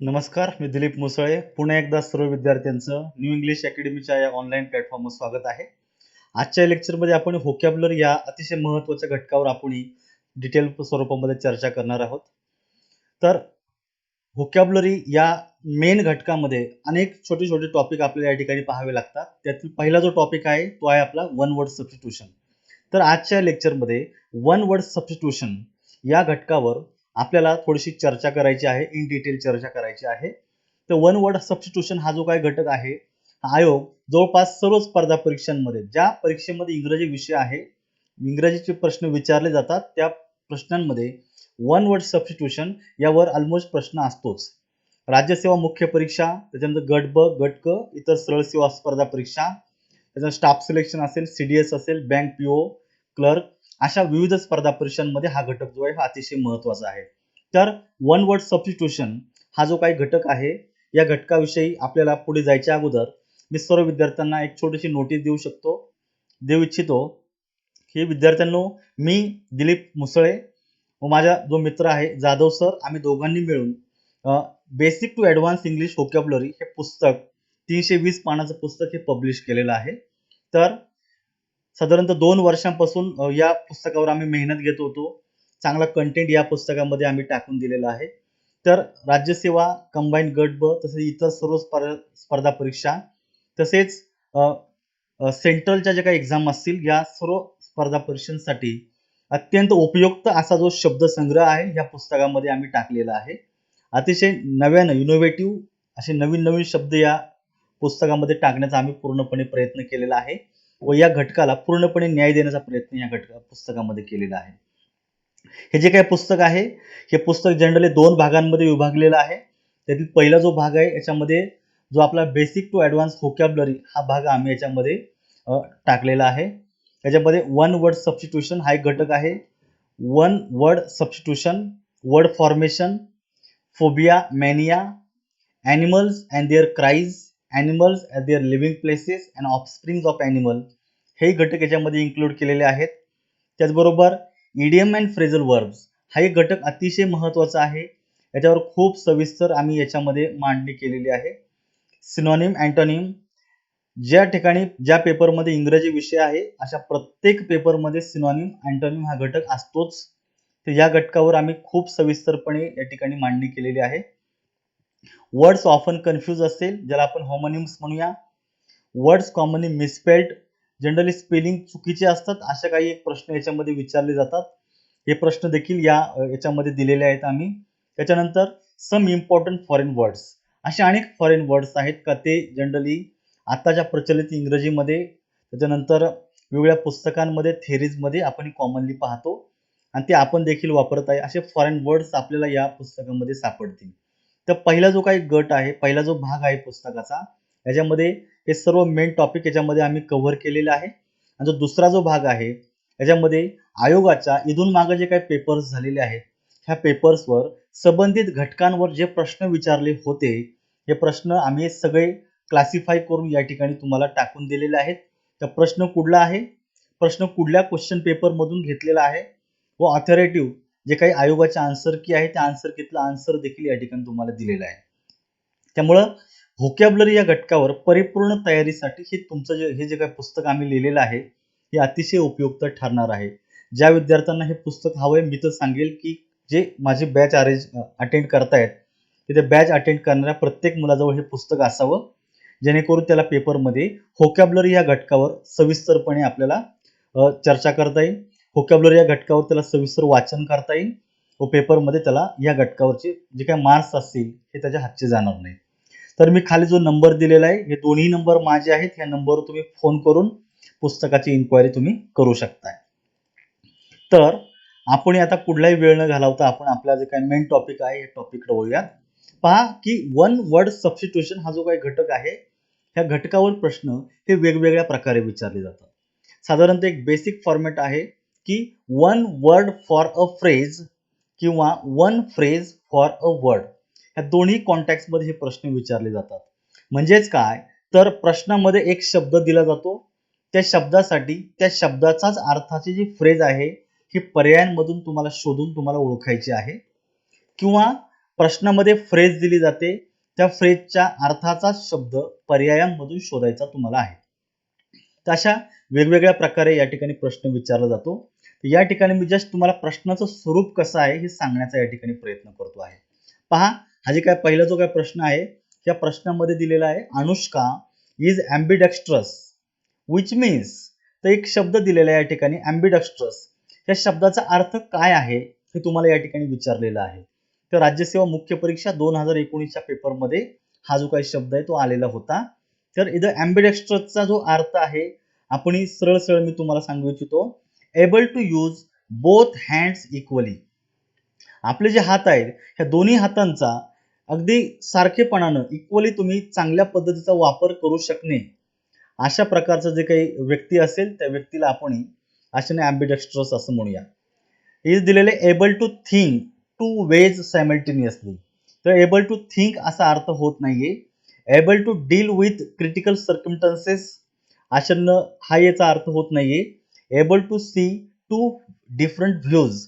नमस्कार, मी दिलीप मुसळे. पुन्हा एकदा सर्व विद्यार्थ्यांचं न्यू इंग्लिश अकॅडमीच्या या ऑनलाईन प्लॅटफॉर्मवर स्वागत आहे. आजच्या लेक्चरमध्ये आपण व्होकॅब्युलरी या अतिशय महत्त्वाच्या घटकावर आपण डिटेल स्वरूपामध्ये चर्चा करणार आहोत. तर व्होकॅब्युलरी या मेन घटकामध्ये अनेक छोटे छोटे टॉपिक आपल्याला या ठिकाणी पाहावे लागतात. त्यातील पहिला जो टॉपिक आहे तो आहे आपला वन वर्ड सबस्टिट्यूशन. तर आजच्या लेक्चरमध्ये वन वर्ड सबस्टिट्यूशन या घटकावर आपल्याला थोडीशी चर्चा करायची आहे, इन डिटेल चर्चा करायची आहे. तर वन वर्ड सबस्टिट्यूशन हा जो काही घटक आहे, हा आयोग जवळपास सर्व स्पर्धा परीक्षांमध्ये ज्या परीक्षेमध्ये इंग्रजी विषय आहे, इंग्रजीचे प्रश्न विचारले जातात, त्या प्रश्नांमध्ये वन वर्ड सबस्टिट्यूशन यावर ऑलमोस्ट प्रश्न असतोच. राज्यसेवा मुख्य परीक्षा, त्याच्यानंतर गट ब, गट क, इतर सरळ सेवा स्पर्धा परीक्षा, त्याचा स्टाफ सिलेक्शन असेल, सीडीएस असेल, बँक पीओ, क्लर्क, अशा विविध स्पर्धा परीक्षांमध्ये हा घटक जो आहे हा अतिशय महत्त्वाचा आहे. तर वन वर्ड सबस्टिट्यूशन हा जो काही घटक आहे, या घटकाविषयी आपल्याला पुढे जायच्या अगोदर मी सर्व विद्यार्थ्यांना एक छोटीशी नोटीस देऊ इच्छितो की विद्यार्थ्यांनो, मी दिलीप मुसळे व माझा जो मित्र आहे जाधव सर, आम्ही दोघांनी मिळून basic to advance English vocabulary हे पुस्तक 320 पानाचं पुस्तक हे पब्लिश केलेलं आहे. तर साधारणतः 2 वर्षांपासून या पुस्तकावर आम्ही मेहनत घेत होतो. चांगला कंटेंट या पुस्तकामध्ये आम्ही टाकून दिलेला आहे. तर राज्यसेवा, कंबाईन गट ब, तसेच इतर सर्व स्पर्धा परीक्षा, तसेच सेंट्रलच्या ज्या काही एक्झाम असतील, या सर्व स्पर्धा परीक्षांसाठी अत्यंत उपयुक्त असा जो शब्दसंग्रह आहे या पुस्तकामध्ये आम्ही टाकलेला आहे. अतिशय नव्यानं इनोव्हेटिव्ह असे नवीन नवीन शब्द या पुस्तकामध्ये टाकण्याचा आम्ही पूर्णपणे प्रयत्न केलेला आहे व या घटकाला पूर्णपणे न्याय देण्याचा प्रयत्न या पुस्तकामध्ये केलेला आहे. हे जे काही पुस्तक आहे, हे पुस्तक जनरली 2 भागांमध्ये विभागलेलं आहे. त्यातील पहिला जो भाग आहे, याच्यामध्ये जो आपला बेसिक टू ॲडव्हान्स व्होकॅब्युलरी हा भाग आम्ही याच्यामध्ये टाकलेला आहे. याच्यामध्ये वन वर्ड सबस्टिट्यूशन हा एक घटक आहे. One word substitution, word formation, phobia, mania, animals and their cries, animals at their living places and offsprings of animal, हे घटक याच्यामध्ये इन्क्लूड केलेले आहेत. त्याचबरोबर इडियम अँड फ्रेझल वर्ब्स हा एक घटक अतिशय महत्त्वाचा आहे. याच्यावर खूप सविस्तर आम्ही याच्यामध्ये मांडणी केलेली आहे. सिनॉनिम, अँटोनिम, ज्या ठिकाणी ज्या पेपरमध्ये इंग्रजी विषय आहे, अशा प्रत्येक पेपरमध्ये सिनॉनिम, अँटोनिम हा घटक असतोच. तर या घटकावर आम्ही खूप सविस्तरपणे या ठिकाणी मांडणी केलेली आहे. वर्ड्स ऑफन कन्फ्यूज असेल, ज्याला आपण होमोनिम्स म्हणूया. Words commonly misspelled, generally spelling चुकीचे असतात, अशा काही एक प्रश्न याच्यामध्ये विचारले जातात. हे प्रश्न देखील याच्यामध्ये दिलेले आहेत आम्ही. त्याच्यानंतर सम इम्पॉर्टंट फॉरेन वर्ड्स, असे अनेक फॉरेन वर्ड्स आहेत का ते जनरली आताच्या प्रचलित इंग्रजीमध्ये, त्याच्यानंतर वेगवेगळ्या पुस्तकांमध्ये, थेरीजमध्ये आपण कॉमनली पाहतो आणि ते आपण देखील वापरत आहे. असे फॉरेन वर्ड्स आपल्याला या पुस्तकामध्ये सापडतील. तर पहिला जो काही गट आहे, पहिला जो भाग आहे पुस्तकाचा, याच्यामध्ये हे सर्व मेन टॉपिक याच्यामध्ये आम्ही कव्हर केलेले आहे. आणि जो दुसरा जो भाग आहे, याच्यामध्ये आयोगाच्या इथून मागे जे काही पेपर्स झालेले आहेत, ह्या पेपर्सवर संबंधित घटकांवर जे प्रश्न विचारले होते, हे प्रश्न आम्ही सगळे क्लासिफाय करून या ठिकाणी तुम्हाला टाकून दिलेले आहेत. तर प्रश्न कुठला आहे, प्रश्न कुठल्या क्वेश्चन पेपर मधून घेतलेला आहे व ऑथॉरिटिव्ह जे काही आयोगाचे आन्सर की आहे, त्या आन्सर कीतला आन्सर देखील या ठिकाणी तुम्हाला दिलेला आहे. त्यामुळं व्होकॅब्युलरी या घटकावर परिपूर्ण तयारीसाठी हे जे काही पुस्तक आम्ही लिहिलेलं आहे, हे अतिशय उपयुक्त ठरणार आहे. ज्या विद्यार्थ्यांना हे पुस्तक हवंय, मी तर सांगेल की जे माझी बॅच अटेंड करतायत, ते बॅच अटेंड करणाऱ्या प्रत्येक मुलाजवळ हे पुस्तक असावं, जेणेकरून त्याला पेपरमध्ये व्होकॅब्युलरी या घटकावर सविस्तरपणे आपल्याला चर्चा करता येईल. व्होकॅब्युलरी या घटकावर त्याला सविस्तर वाचन करता येईल व पेपरमध्ये त्याला या घटकावरचे जे काही मार्क्स असतील हे त्याच्या हातचे जाणार नाही. तर मी खाली जो नंबर दिलेला आहे, हे दोन्ही नंबर माझे आहेत. या नंबरवर तुम्ही फोन करून पुस्तकाची इन्क्वायरी तुम्ही करू शकता. तर आपण आता कुठलाही वेळ न घालवता आपण आपला जे काही मेन टॉपिक आहे, या टॉपिककडे वळूयात. पहा की वन वर्ड सबस्टिट्यूशन हा जो काही घटक आहे, ह्या घटकावर प्रश्न हे वेगवेगळ्या प्रकारे विचारले जातात. साधारणतः एक बेसिक फॉर्मॅट आहे की one word for a phrase किंवा one phrase for a word, ह्या दोन्ही कॉन्टॅक्ट मध्ये हे प्रश्न विचारले जातात. म्हणजेच काय, तर प्रश्नामध्ये एक शब्द दिला जातो, त्या शब्दासाठी त्या शब्दाचाच अर्थाची जी फ्रेज आहे ही पर्यायांमधून तुम्हाला शोधून तुम्हाला ओळखायची आहे. किंवा प्रश्नामध्ये फ्रेज दिली जाते, त्या फ्रेजच्या अर्थाचा शब्द पर्यायांमधून शोधायचा तुम्हाला आहे. तर अशा वेगवेगळ्या प्रकारे या ठिकाणी प्रश्न विचारला जातो. या ठिकाणी मी जस्ट तुम्हाला प्रश्नाचं स्वरूप कसं आहे हे सांगण्याचा या ठिकाणी प्रयत्न करतो आहे. पहा, हा जे काय पहिला जो काय प्रश्न आहे, या प्रश्नामध्ये दिलेला आहे Anushka is ambidextrous which means, तर एक शब्द दिलेला आहे या ठिकाणी ambidextrous. या शब्दाचा अर्थ काय आहे हे तुम्हाला या ठिकाणी विचारलेलं आहे. तर राज्यसेवा मुख्य परीक्षा 2019च्या पेपरमध्ये हा जो काही शब्द आहे तो आलेला होता. तर इथं ambidextrous जो अर्थ आहे, आपण सरळ सरळ मी तुम्हाला सांगू इच्छितो, able to use both hands equally. आपले जे हात आहेत ह्या दोन्ही हातांचा अगदी सारखेपणानं इक्वली तुम्ही चांगल्या पद्धतीचा वापर करू शकणे, अशा प्रकारचं जे काही व्यक्ती असेल त्या व्यक्तीला आपण अशाने ambidextrous असं म्हणूया. इज दिलेले able to think two ways simultaneously. तर एबल टू थिंक असा अर्थ होत नाहीये. Able to deal with critical circumstances अशानं हा याचा अर्थ होत नाहीये. Able to see two different views,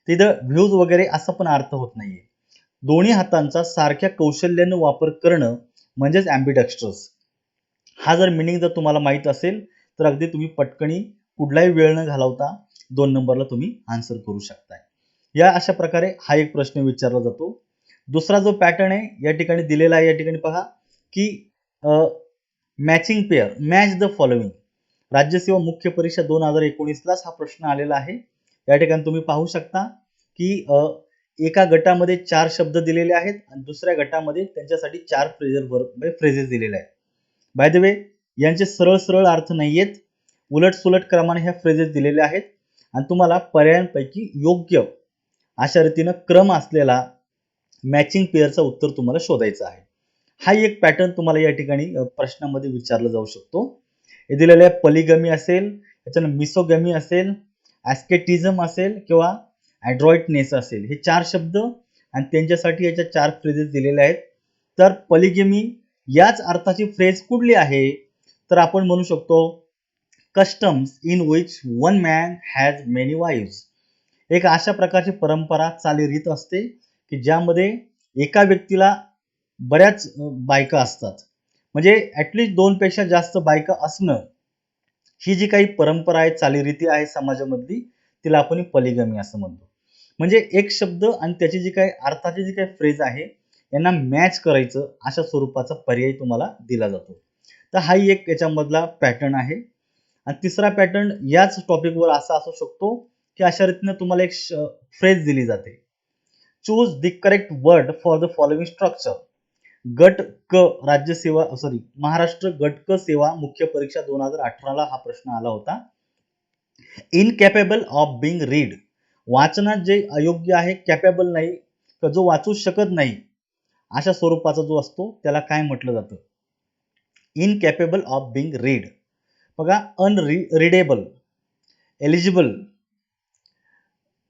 तिथं व्ह्यूज वगैरे असा पण अर्थ होत नाहीये. दोन्ही हातांचा सारख्या कौशल्याने वापर करणं म्हणजेच ambidextrous. हा जर मिनिंग जर तुम्हाला माहित असेल तर अगदी तुम्ही पटकनी कुठलाही वेळ न घालवता 2 नंबरला तुम्ही आन्सर करू शकताय. या अशा प्रकारे हा एक प्रश्न विचारला जातो. दुसरा जो पॅटर्न आहे या ठिकाणी दिलेला आहे, या ठिकाणी पहा की matching pair, match the following. राज्यसेवा मुख्य परीक्षा 2019लाच हा प्रश्न आलेला आहे. या ठिकाणी तुम्ही पाहू शकता की एका गटामध्ये 4 शब्द दिलेले आहेत आणि दुसऱ्या गटामध्ये त्यांच्यासाठी 4 फ्रेजेस दिलेले आहेत. बाय द वे, यांचे सरळ सरळ अर्थ नाहीयेत, उलट सुलट क्रमाने ह्या फ्रेजेस दिलेल्या आहेत आणि तुम्हाला पर्यायांपैकी योग्य अशा रीतीनं क्रम असलेला मॅचिंग पेअरचा उत्तर तुम्हाला शोधायचं आहे. हा एक पॅटर्न तुम्हाला या ठिकाणी प्रश्नामध्ये विचारला जाऊ शकतो. हे दिलेलं आहे पॉलिगमी असेल, त्याच्यानं मिसोगमी असेल, ॲस्केटिझम असेल किंवा ॲड्रॉइटनेस असेल, हे 4 शब्द आणि त्यांच्यासाठी याच्या 4 फ्रेजेस दिलेल्या आहेत. तर पॉलिगमी याच अर्थाची फ्रेज कुठली आहे, तर आपण म्हणू शकतो customs in which one man has many wives. एक अशा प्रकारची परंपरा चालीरीत असते की ज्यामध्ये एका व्यक्तीला बऱ्याच बायका असतात. म्हणजे ऍटलीस्ट 2 पेक्षा जास्त बायका असणं, ही जी काही परंपरा आहे, चालीरीती आहे समाजामधली, तिला आपण पॉलिगमी असं म्हणतो. म्हणजे एक शब्द आणि त्याची जी काही अर्थाची जी काही फ्रेज आहे यांना मॅच करायचं अशा स्वरूपाचा पर्याय तुम्हाला दिला जातो. तर हा एक याच्यामधला पॅटर्न आहे. आणि तिसरा पॅटर्न याच टॉपिकवर असा असू शकतो की अशा रीतीने तुम्हाला एक फ्रेज दिली जाते, choose the correct word for the following structure. गट क राज्यसेवा महाराष्ट्र गट क सेवा मुख्य परीक्षा 2018ला हा प्रश्न आला होता. इनकॅपेबल ऑफ बिंग रीड, वाचनात जे अयोग्य आहे, कॅपेबल नाही, तर जो वाचू शकत नाही अशा स्वरूपाचा जो असतो त्याला काय म्हटलं जातं, इनकॅपेबल ऑफ बिंग रीड. बघा, अनरीडेबल, एलिजिबल,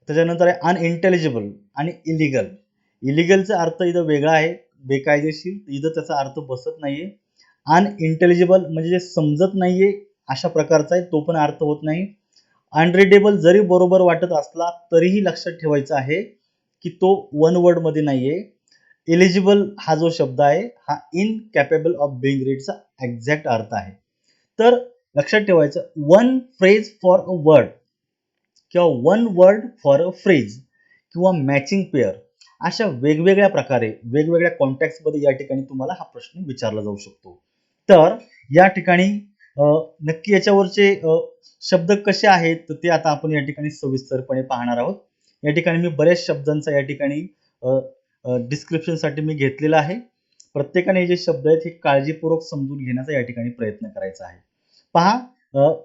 त्याच्यानंतर आहे अनइंटेलिजिबल आणि इलिगल. इलिगलचा अर्थ इथं वेगळा आहे, बेकायदेशीर, इथं त्याचा अर्थ बसत नाहीये. अनइंटेलिजिबल म्हणजे जे समजत नाहीये अशा प्रकारचा आहे, तो पण अर्थ होत नाही. अनरीडेबल जरी बरोबर वाटत असला तरीही लक्षात ठेवायचं आहे की तो वन वर्ड मध्ये नाहीये. एलिजिबल हा जो शब्द आहे हा इनकॅपेबल ऑफ बिंग रीडचा एक्झॅक्ट अर्थ आहे. तर लक्षात ठेवायचं, one phrase for a word किंवा one word for a phrase किंवा मॅचिंग पेअर, अशा वेगवेगळ्या प्रकारे वेगवेगळ्या कॉन्टेक्स्ट मध्ये या ठिकाणी तुम्हाला हा प्रश्न विचारला जाऊ शकतो. तर या ठिकाणी नक्की याच्यावरचे शब्द कसे आहेत तर ते आता आपण या ठिकाणी सविस्तरपणे पाहणार आहोत. या ठिकाणी मी बऱ्याच शब्दांचा या ठिकाणी डिस्क्रिप्शन साठी मी घेतलेला आहे. प्रत्येकाने हे जे शब्द आहेत हे काळजीपूर्वक समजून घेण्याचा या ठिकाणी प्रयत्न करायचा आहे. पहा,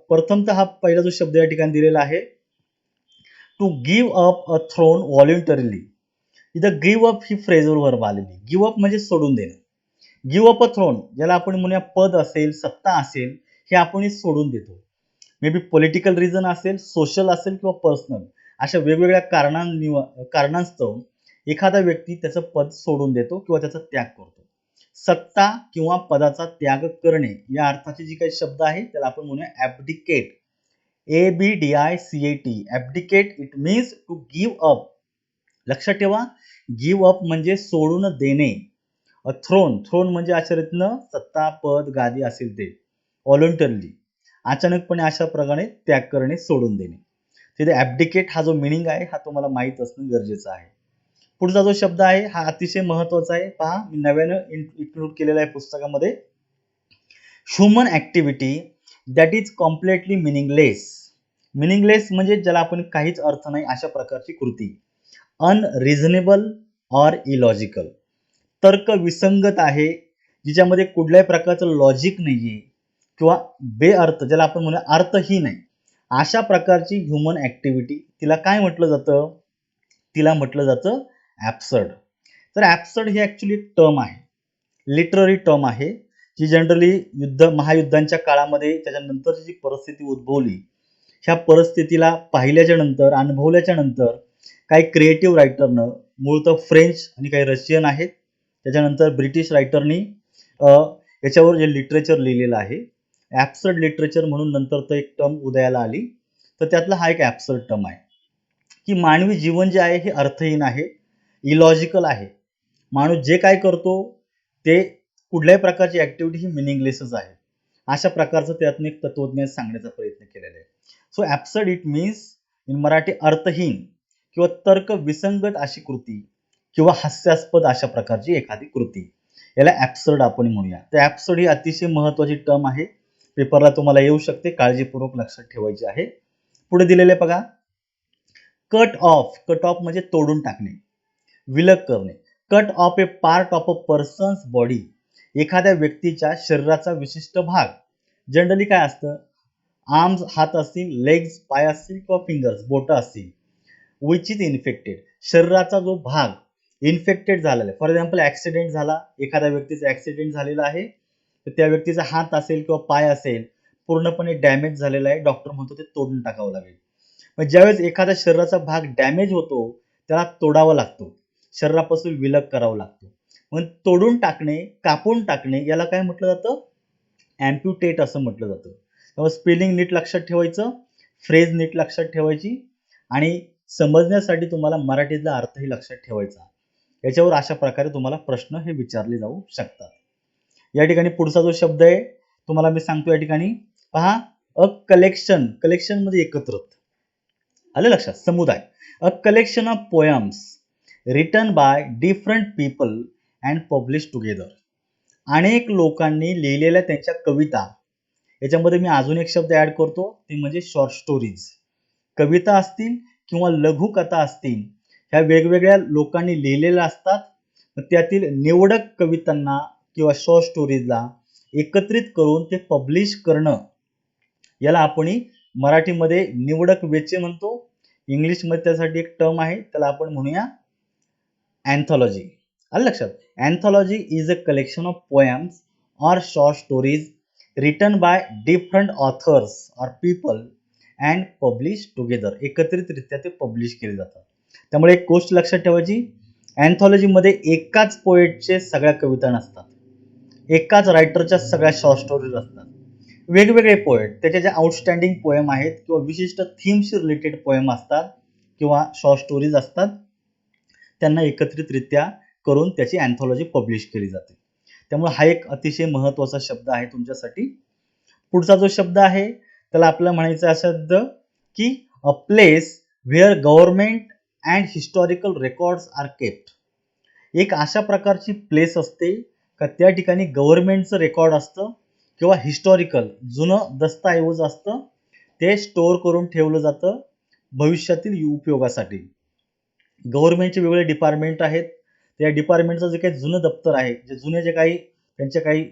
प्रथमतः हा पहिला जो शब्द या ठिकाणी दिलेला आहे, to give up a throne voluntarily. इथं गिव्ह अप ही फ्रेजवर वर्ब आलेली. गिव्ह अप म्हणजे सोडून देणं. गिव्ह अप अ थ्रोन, ज्याला आपण म्हणूया पद असेल, सत्ता असेल, हे आपण सोडून देतो. मे बी पॉलिटिकल रिझन असेल, सोशल असेल किंवा पर्सनल, अशा वेगवेगळ्या कारणास्तव एखादा व्यक्ती त्याचं पद सोडून देतो किंवा त्याचा त्याग करतो. सत्ता किंवा पदाचा त्याग करणे या अर्थाचे जे काही शब्द आहे त्याला आपण म्हणूया abdicate. ABDICAT, abdicate. It means to give up. लक्षात ठेवा, गिव्ह अप म्हणजे सोडून देणे. थ्रोन थ्रोन म्हणजे अशा रीतीनं सत्ता पद गादी असेल ते व्हॉलंटरली अचानकपणे अशा प्रकारे त्याग करणे सोडून देणे. तिथे ॲब्डिकेट हा जो मिनिंग आहे हा तुम्हाला माहीत असणं गरजेचं आहे. पुढचा जो शब्द आहे हा अतिशय महत्वाचा आहे. पहा मी नव्यानं इन्क्लूड केलेला आहे पुस्तकामध्ये. Human activity that is completely meaningless. Meaningless म्हणजे ज्याला आपण काहीच अर्थ नाही अशा प्रकारची कृती. अनरिझनेबल ऑर इलॉजिकल. तर्क विसंगत आहे, जिच्यामध्ये कुठल्याही प्रकारचं लॉजिक नाहीये किंवा बेअर्थ ज्याला आपण म्हणूया अर्थहीन आहे. अशा प्रकारची ह्युमन ॲक्टिव्हिटी तिला काय म्हटलं जातं? तिला म्हटलं जातं ॲब्सर्ड. तर ॲब्सर्ड ही ॲक्च्युली एक टर्म आहे, लिटररी टर्म आहे, जी जनरली महायुद्धांच्या काळामध्ये त्याच्यानंतरची जी परिस्थिती उद्भवली, ह्या परिस्थितीला पाहिल्याच्या नंतर अनुभवल्याच्या नंतर काही क्रिएटिव्ह रायटरनं मूळतः फ्रेंच आणि काही रशियन आहेत, त्याच्यानंतर ब्रिटिश रायटरनी याच्यावर जे लिटरेचर लिहिलेलं आहे ॲब्सर्ड लिटरेचर म्हणून नंतर तर एक टर्म उदयाला आली. तर त्यातला हा एक ॲब्सर्ड टर्म आहे की मानवी जीवन जे आहे हे अर्थहीन आहे, इलॉजिकल आहे. माणूस जे काय करतो ते कुठल्याही प्रकारची ॲक्टिव्हिटी ही मिनिंगलेसच आहे. अशा प्रकारचं त्यातून एक तत्वज्ञान सांगण्याचा प्रयत्न केलेला आहे. So absurd it means in Marathi अर्थहीन किंवा तर्क विसंगत अशी कृती किंवा हास्यास्पद अशा प्रकारची एखादी कृती, याला ॲब्सर्ड आपण म्हणूया. तर ॲब्सर्ड ही अतिशय महत्वाची टर्म आहे, पेपरला तुम्हाला येऊ शकते, काळजीपूर्वक लक्षात ठेवायची आहे. पुढे दिलेले बघा, कट ऑफ. कट ऑफ म्हणजे तोडून टाकणे, विलग करणे. Cut off A part of a persons body. एखाद्या व्यक्तीच्या शरीराचा विशिष्ट भाग. जनरली काय असतं, आर्म्स हात असतील, लेग्स पाय असतील किंवा फिंगर्स बोटं असतील, विच इज इन्फेक्टेड. शरीराचा जो भाग इन्फेक्टेड झालेला आहे, फॉर एक्झाम्पल ॲक्सिडेंट झाला, एखाद्या व्यक्तीचा ॲक्सिडेंट झालेला आहे, तर त्या व्यक्तीचा हात असेल किंवा पाय असेल पूर्णपणे डॅमेज झालेला आहे, डॉक्टर म्हणतो ते तोडून टाकावं लागेल. मग ज्यावेळेस एखाद्या शरीराचा भाग डॅमेज होतो त्याला तोडावा लागतो, शरीरापासून विलग करावं लागतो. मग तोडून टाकणे, कापून टाकणे याला काय म्हटलं जातं? ॲम्प्युटेट असं म्हटलं जातं. त्यामुळे स्पेलिंग नीट लक्षात ठेवायचं, फ्रेज नीट लक्षात ठेवायची आणि समजण्यासाठी तुम्हाला मराठीतला अर्थही लक्षात ठेवायचा. याच्यावर अशा प्रकारे तुम्हाला प्रश्न हे विचारले जाऊ शकतात. या ठिकाणी पुढचा जो शब्द आहे तुम्हाला मी सांगतो या ठिकाणी पहा, अ कलेक्शन. कलेक्शन मध्ये एकत्रित, आलं लक्षात, समुदाय. अ collection of poems return by different people and publish together. अनेक लोकांनी लिहिलेल्या त्यांच्या कविता. याच्यामध्ये मी अजून एक शब्द ऍड करतो, ते म्हणजे शॉर्ट स्टोरीज. कविता असतील किंवा लघुकथा असतील, ह्या वेगवेगळ्या लोकांनी लिहिलेल्या असतात. त्यातील निवडक कवितांना किंवा शॉर्ट स्टोरीजला एकत्रित करून ते पब्लिश करणं, याला आपण मराठीमध्ये निवडक वेचे म्हणतो. इंग्लिशमध्ये त्यासाठी एक टर्म आहे, त्याला आपण म्हणूया अँथॉलॉजी. आलं लक्षात. Anthology is a collection of poems or short stories written by different authors or people and publish together. एकत्रितरित्या ते पब्लिश केले जातात. त्यामुळे एक गोष्ट लक्षात ठेवायची, अँथॉलॉजीमध्ये एकाच पोएटचे सगळ्या कविता नसतात, एकाच रायटरच्या सगळ्या शॉर्ट स्टोरीज असतात. वेगवेगळे पोएट त्याचे जे आउटस्टँडिंग पोएम आहेत किंवा विशिष्ट थीमशी रिलेटेड पोएम असतात किंवा शॉर्ट स्टोरीज असतात, त्यांना एकत्रितरित्या करून त्याची अँथॉलॉजी पब्लिश केली जाते. त्यामुळे हा एक अतिशय महत्त्वाचा शब्द आहे तुमच्यासाठी. पुढचा जो शब्द आहे त्याला आपल्याला म्हणायचं असा शब्द की a place where government and historical records are kept. एक अशा प्रकारची प्लेस असते का त्या ठिकाणी गव्हर्नमेंटचं रेकॉर्ड असतं किंवा हिस्टॉरिकल जुनं दस्तऐवज असतं, ते स्टोअर करून ठेवलं जातं भविष्यातील उपयोगासाठी. गव्हर्नमेंटचे वेगवेगळे डिपार्टमेंट आहेत, त्या डिपार्टमेंटचं जे काही जुनं दप्तर आहे, जे जुने जे काही त्यांचे काही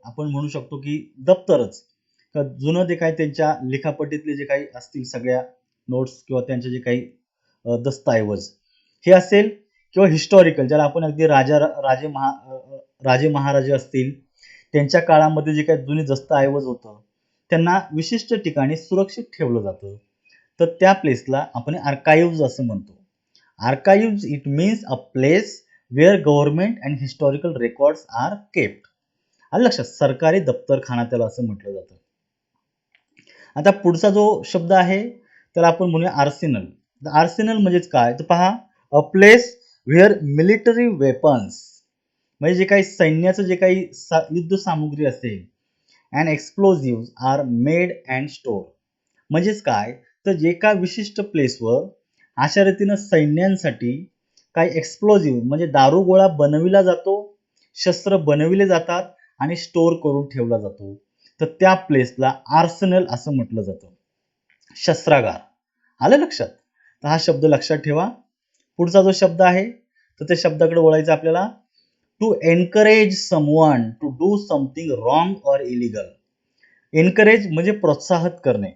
आपण म्हणू शकतो की दप्तरच, जुनं जे काही त्यांच्या लिखापटीतले जे काही असतील सगळ्या नोट्स किंवा त्यांचे जे काही दस्तऐवज हे असेल, किंवा हिस्टॉरिकल ज्याला आपण अगदी राजे महाराजे असतील त्यांच्या काळामध्ये जे काही जुनी दस्तऐवज होतं त्यांना विशिष्ट ठिकाणी सुरक्षित ठेवलं जातं, तर त्या प्लेसला आपण आर्काइव्ज असं म्हणतो. Archives it means a place where government and historical records are kept. आलं लक्षात, सरकारी दप्तरखाना त्याला असं म्हटलं जातं. आता पुढचा जो शब्द आहे त्याला आपण म्हणूया आर्सेनल. आर्सेनल म्हणजेच काय तर पहा, a place where military weapons म्हणजे जे काही सैन्याचं जे काही युद्ध सामुग्री असेल and explosive are made and store. म्हणजेच काय, तर एका विशिष्ट प्लेसवर अशा रीतीनं सैन्यांसाठी काही एक्सप्लोजिव्ह म्हणजे दारुगोळा बनविला जातो, शस्त्र बनविले जातात आणि स्टोर करून ठेवला जातो. तर त्या प्लेसला आर्सेनल असं म्हटलं जातं, शस्त्रागार. आलं लक्षात? तर हा शब्द लक्षात ठेवा. पुढचा जो शब्द आहे तर त्या शब्दाकडे वळायचं आपल्याला. To encourage someone to do something wrong or illegal. Encourage म्हणजे प्रोत्साहित करणे.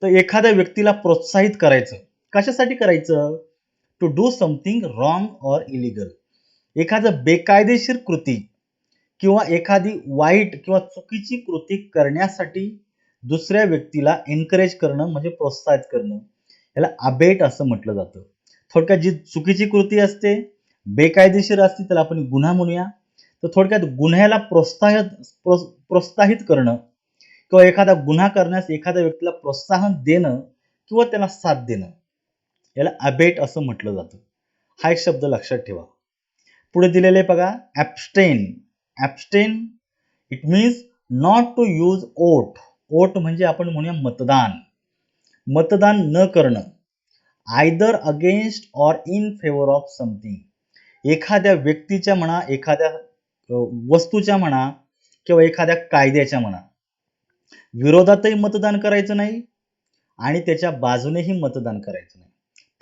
तर एखाद्या व्यक्तीला प्रोत्साहित करायचं. कशासाठी करायचं? To do something wrong or illegal. एखादं बेकायदेशीर कृती किंवा एखादी वाईट किंवा चुकीची कृती करण्यासाठी दुसऱ्या व्यक्तीला एनकरेज करणं म्हणजे प्रोत्साहित करणं. याला अबेट असं म्हटलं जातं. थोडक्यात जी चुकीची कृती असते, बेकायदेशीर असते, त्याला आपण गुन्हा म्हणूया. तर थोडक्यात गुन्ह्याला प्रोत्साहित करणं किंवा एखादा गुन्हा करण्यास एखाद्या व्यक्तीला प्रोत्साहन देणं किंवा त्याला साथ देणं, याला अबेट असं म्हटलं जातं. हा एक शब्द लक्षात ठेवा. पुढे दिलेले बघा, abstain. Abstain it means not to use vote. Vote म्हणजे आपण म्हणूया मतदान. मतदान न करणं. Either against or in favour of something. एखाद्या व्यक्तीच्या म्हणा, एखाद्या वस्तूच्या म्हणा किंवा एखाद्या कायद्याच्या म्हणा विरोधातही मतदान करायचं नाही आणि त्याच्या बाजूनेही मतदान करायचं नाही.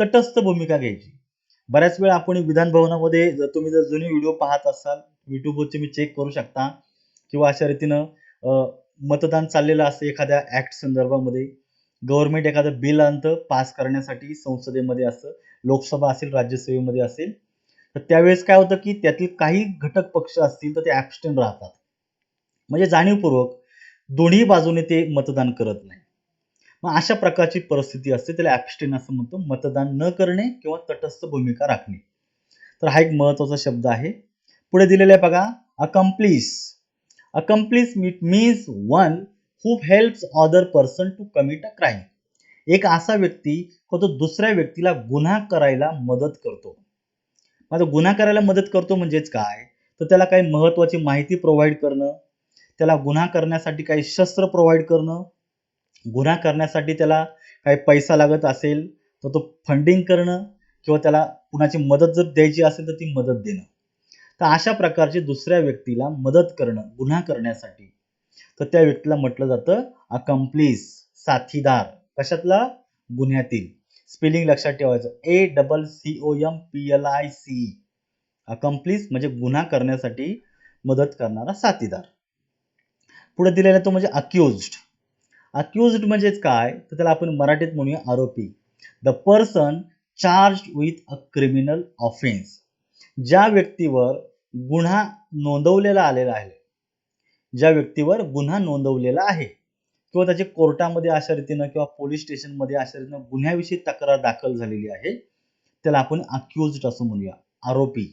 तटस्थ भूमिका घ्यायची. बऱ्याच वेळा आपण विधान भवनामध्ये तुम्ही जर जुने व्हिडिओ पाहत असाल, युट्यूबवरचे मी चेक करू शकता किंवा अशा रीतीनं मतदान चाललेलं असतं एखाद्या ऍक्ट संदर्भामध्ये. गव्हर्नमेंट एखादं बिल आणतं पास करण्यासाठी, संसदेमध्ये असतं, लोकसभा असेल, राज्यसभेमध्ये असेल. तर त्यावेळेस काय होतं की त्यातील काही घटक पक्ष असतील तर ते ॲब्स्टेन राहतात. म्हणजे जाणीवपूर्वक दोन्ही बाजूने ते मतदान करत नाही. मग अशा प्रकारची परिस्थिती असते, त्याला ॲब्स्टेन असं म्हणतो. मतदान न करणे किंवा तटस्थ भूमिका राखणे. तर हा एक महत्वाचा शब्द आहे. पुढे दिलेला आहे बघा, accomplice. Accomplice means one who helps other person to commit a crime. एक असा व्यक्ती तो दुसऱ्या व्यक्तीला गुन्हा करायला मदत करतो. आता गुन्हा करायला मदत करतो म्हणजेच काय, तर त्याला काही महत्वाची माहिती प्रोव्हाइड करणं, त्याला गुन्हा करण्यासाठी काही शस्त्र प्रोव्हाइड करणं, गुन्हा करण्यासाठी त्याला काही पैसा लागत असेल तर तो फंडिंग करणं किंवा त्याला कुणाची मदत जर द्यायची असेल तर ती मदत देणं. तर अशा प्रकारची दुसऱ्या व्यक्तीला मदत करणं गुन्हा करण्यासाठी, तर त्या व्यक्तीला म्हटलं जातं अकम्प्लिस, साथीदार. कशातला? गुन्ह्यातील. स्पेलिंग लक्षात ठेवायचं, ACCOMPLIC. अकम्प्लिस म्हणजे गुन्हा करण्यासाठी मदत करणारा साथीदार. पुढे दिलेला तो म्हणजे अक्युज्ड. अक्युज्ड म्हणजेच काय, तर त्याला आपण मराठीत म्हणूया आरोपी. The person charged with a criminal offence. ज्या व्यक्तीवर गुन्हा नोंदवलेला आलेला आहे, ज्या व्यक्तीवर गुन्हा नोंदवलेला आहे किंवा त्याची कोर्टामध्ये अशा रीतीनं किंवा पोलीस स्टेशनमध्ये अशा रीतीनं गुन्ह्याविषयी तक्रार दाखल झालेली आहे, त्याला आपण अक्युज्ड असं म्हणूया, आरोपी.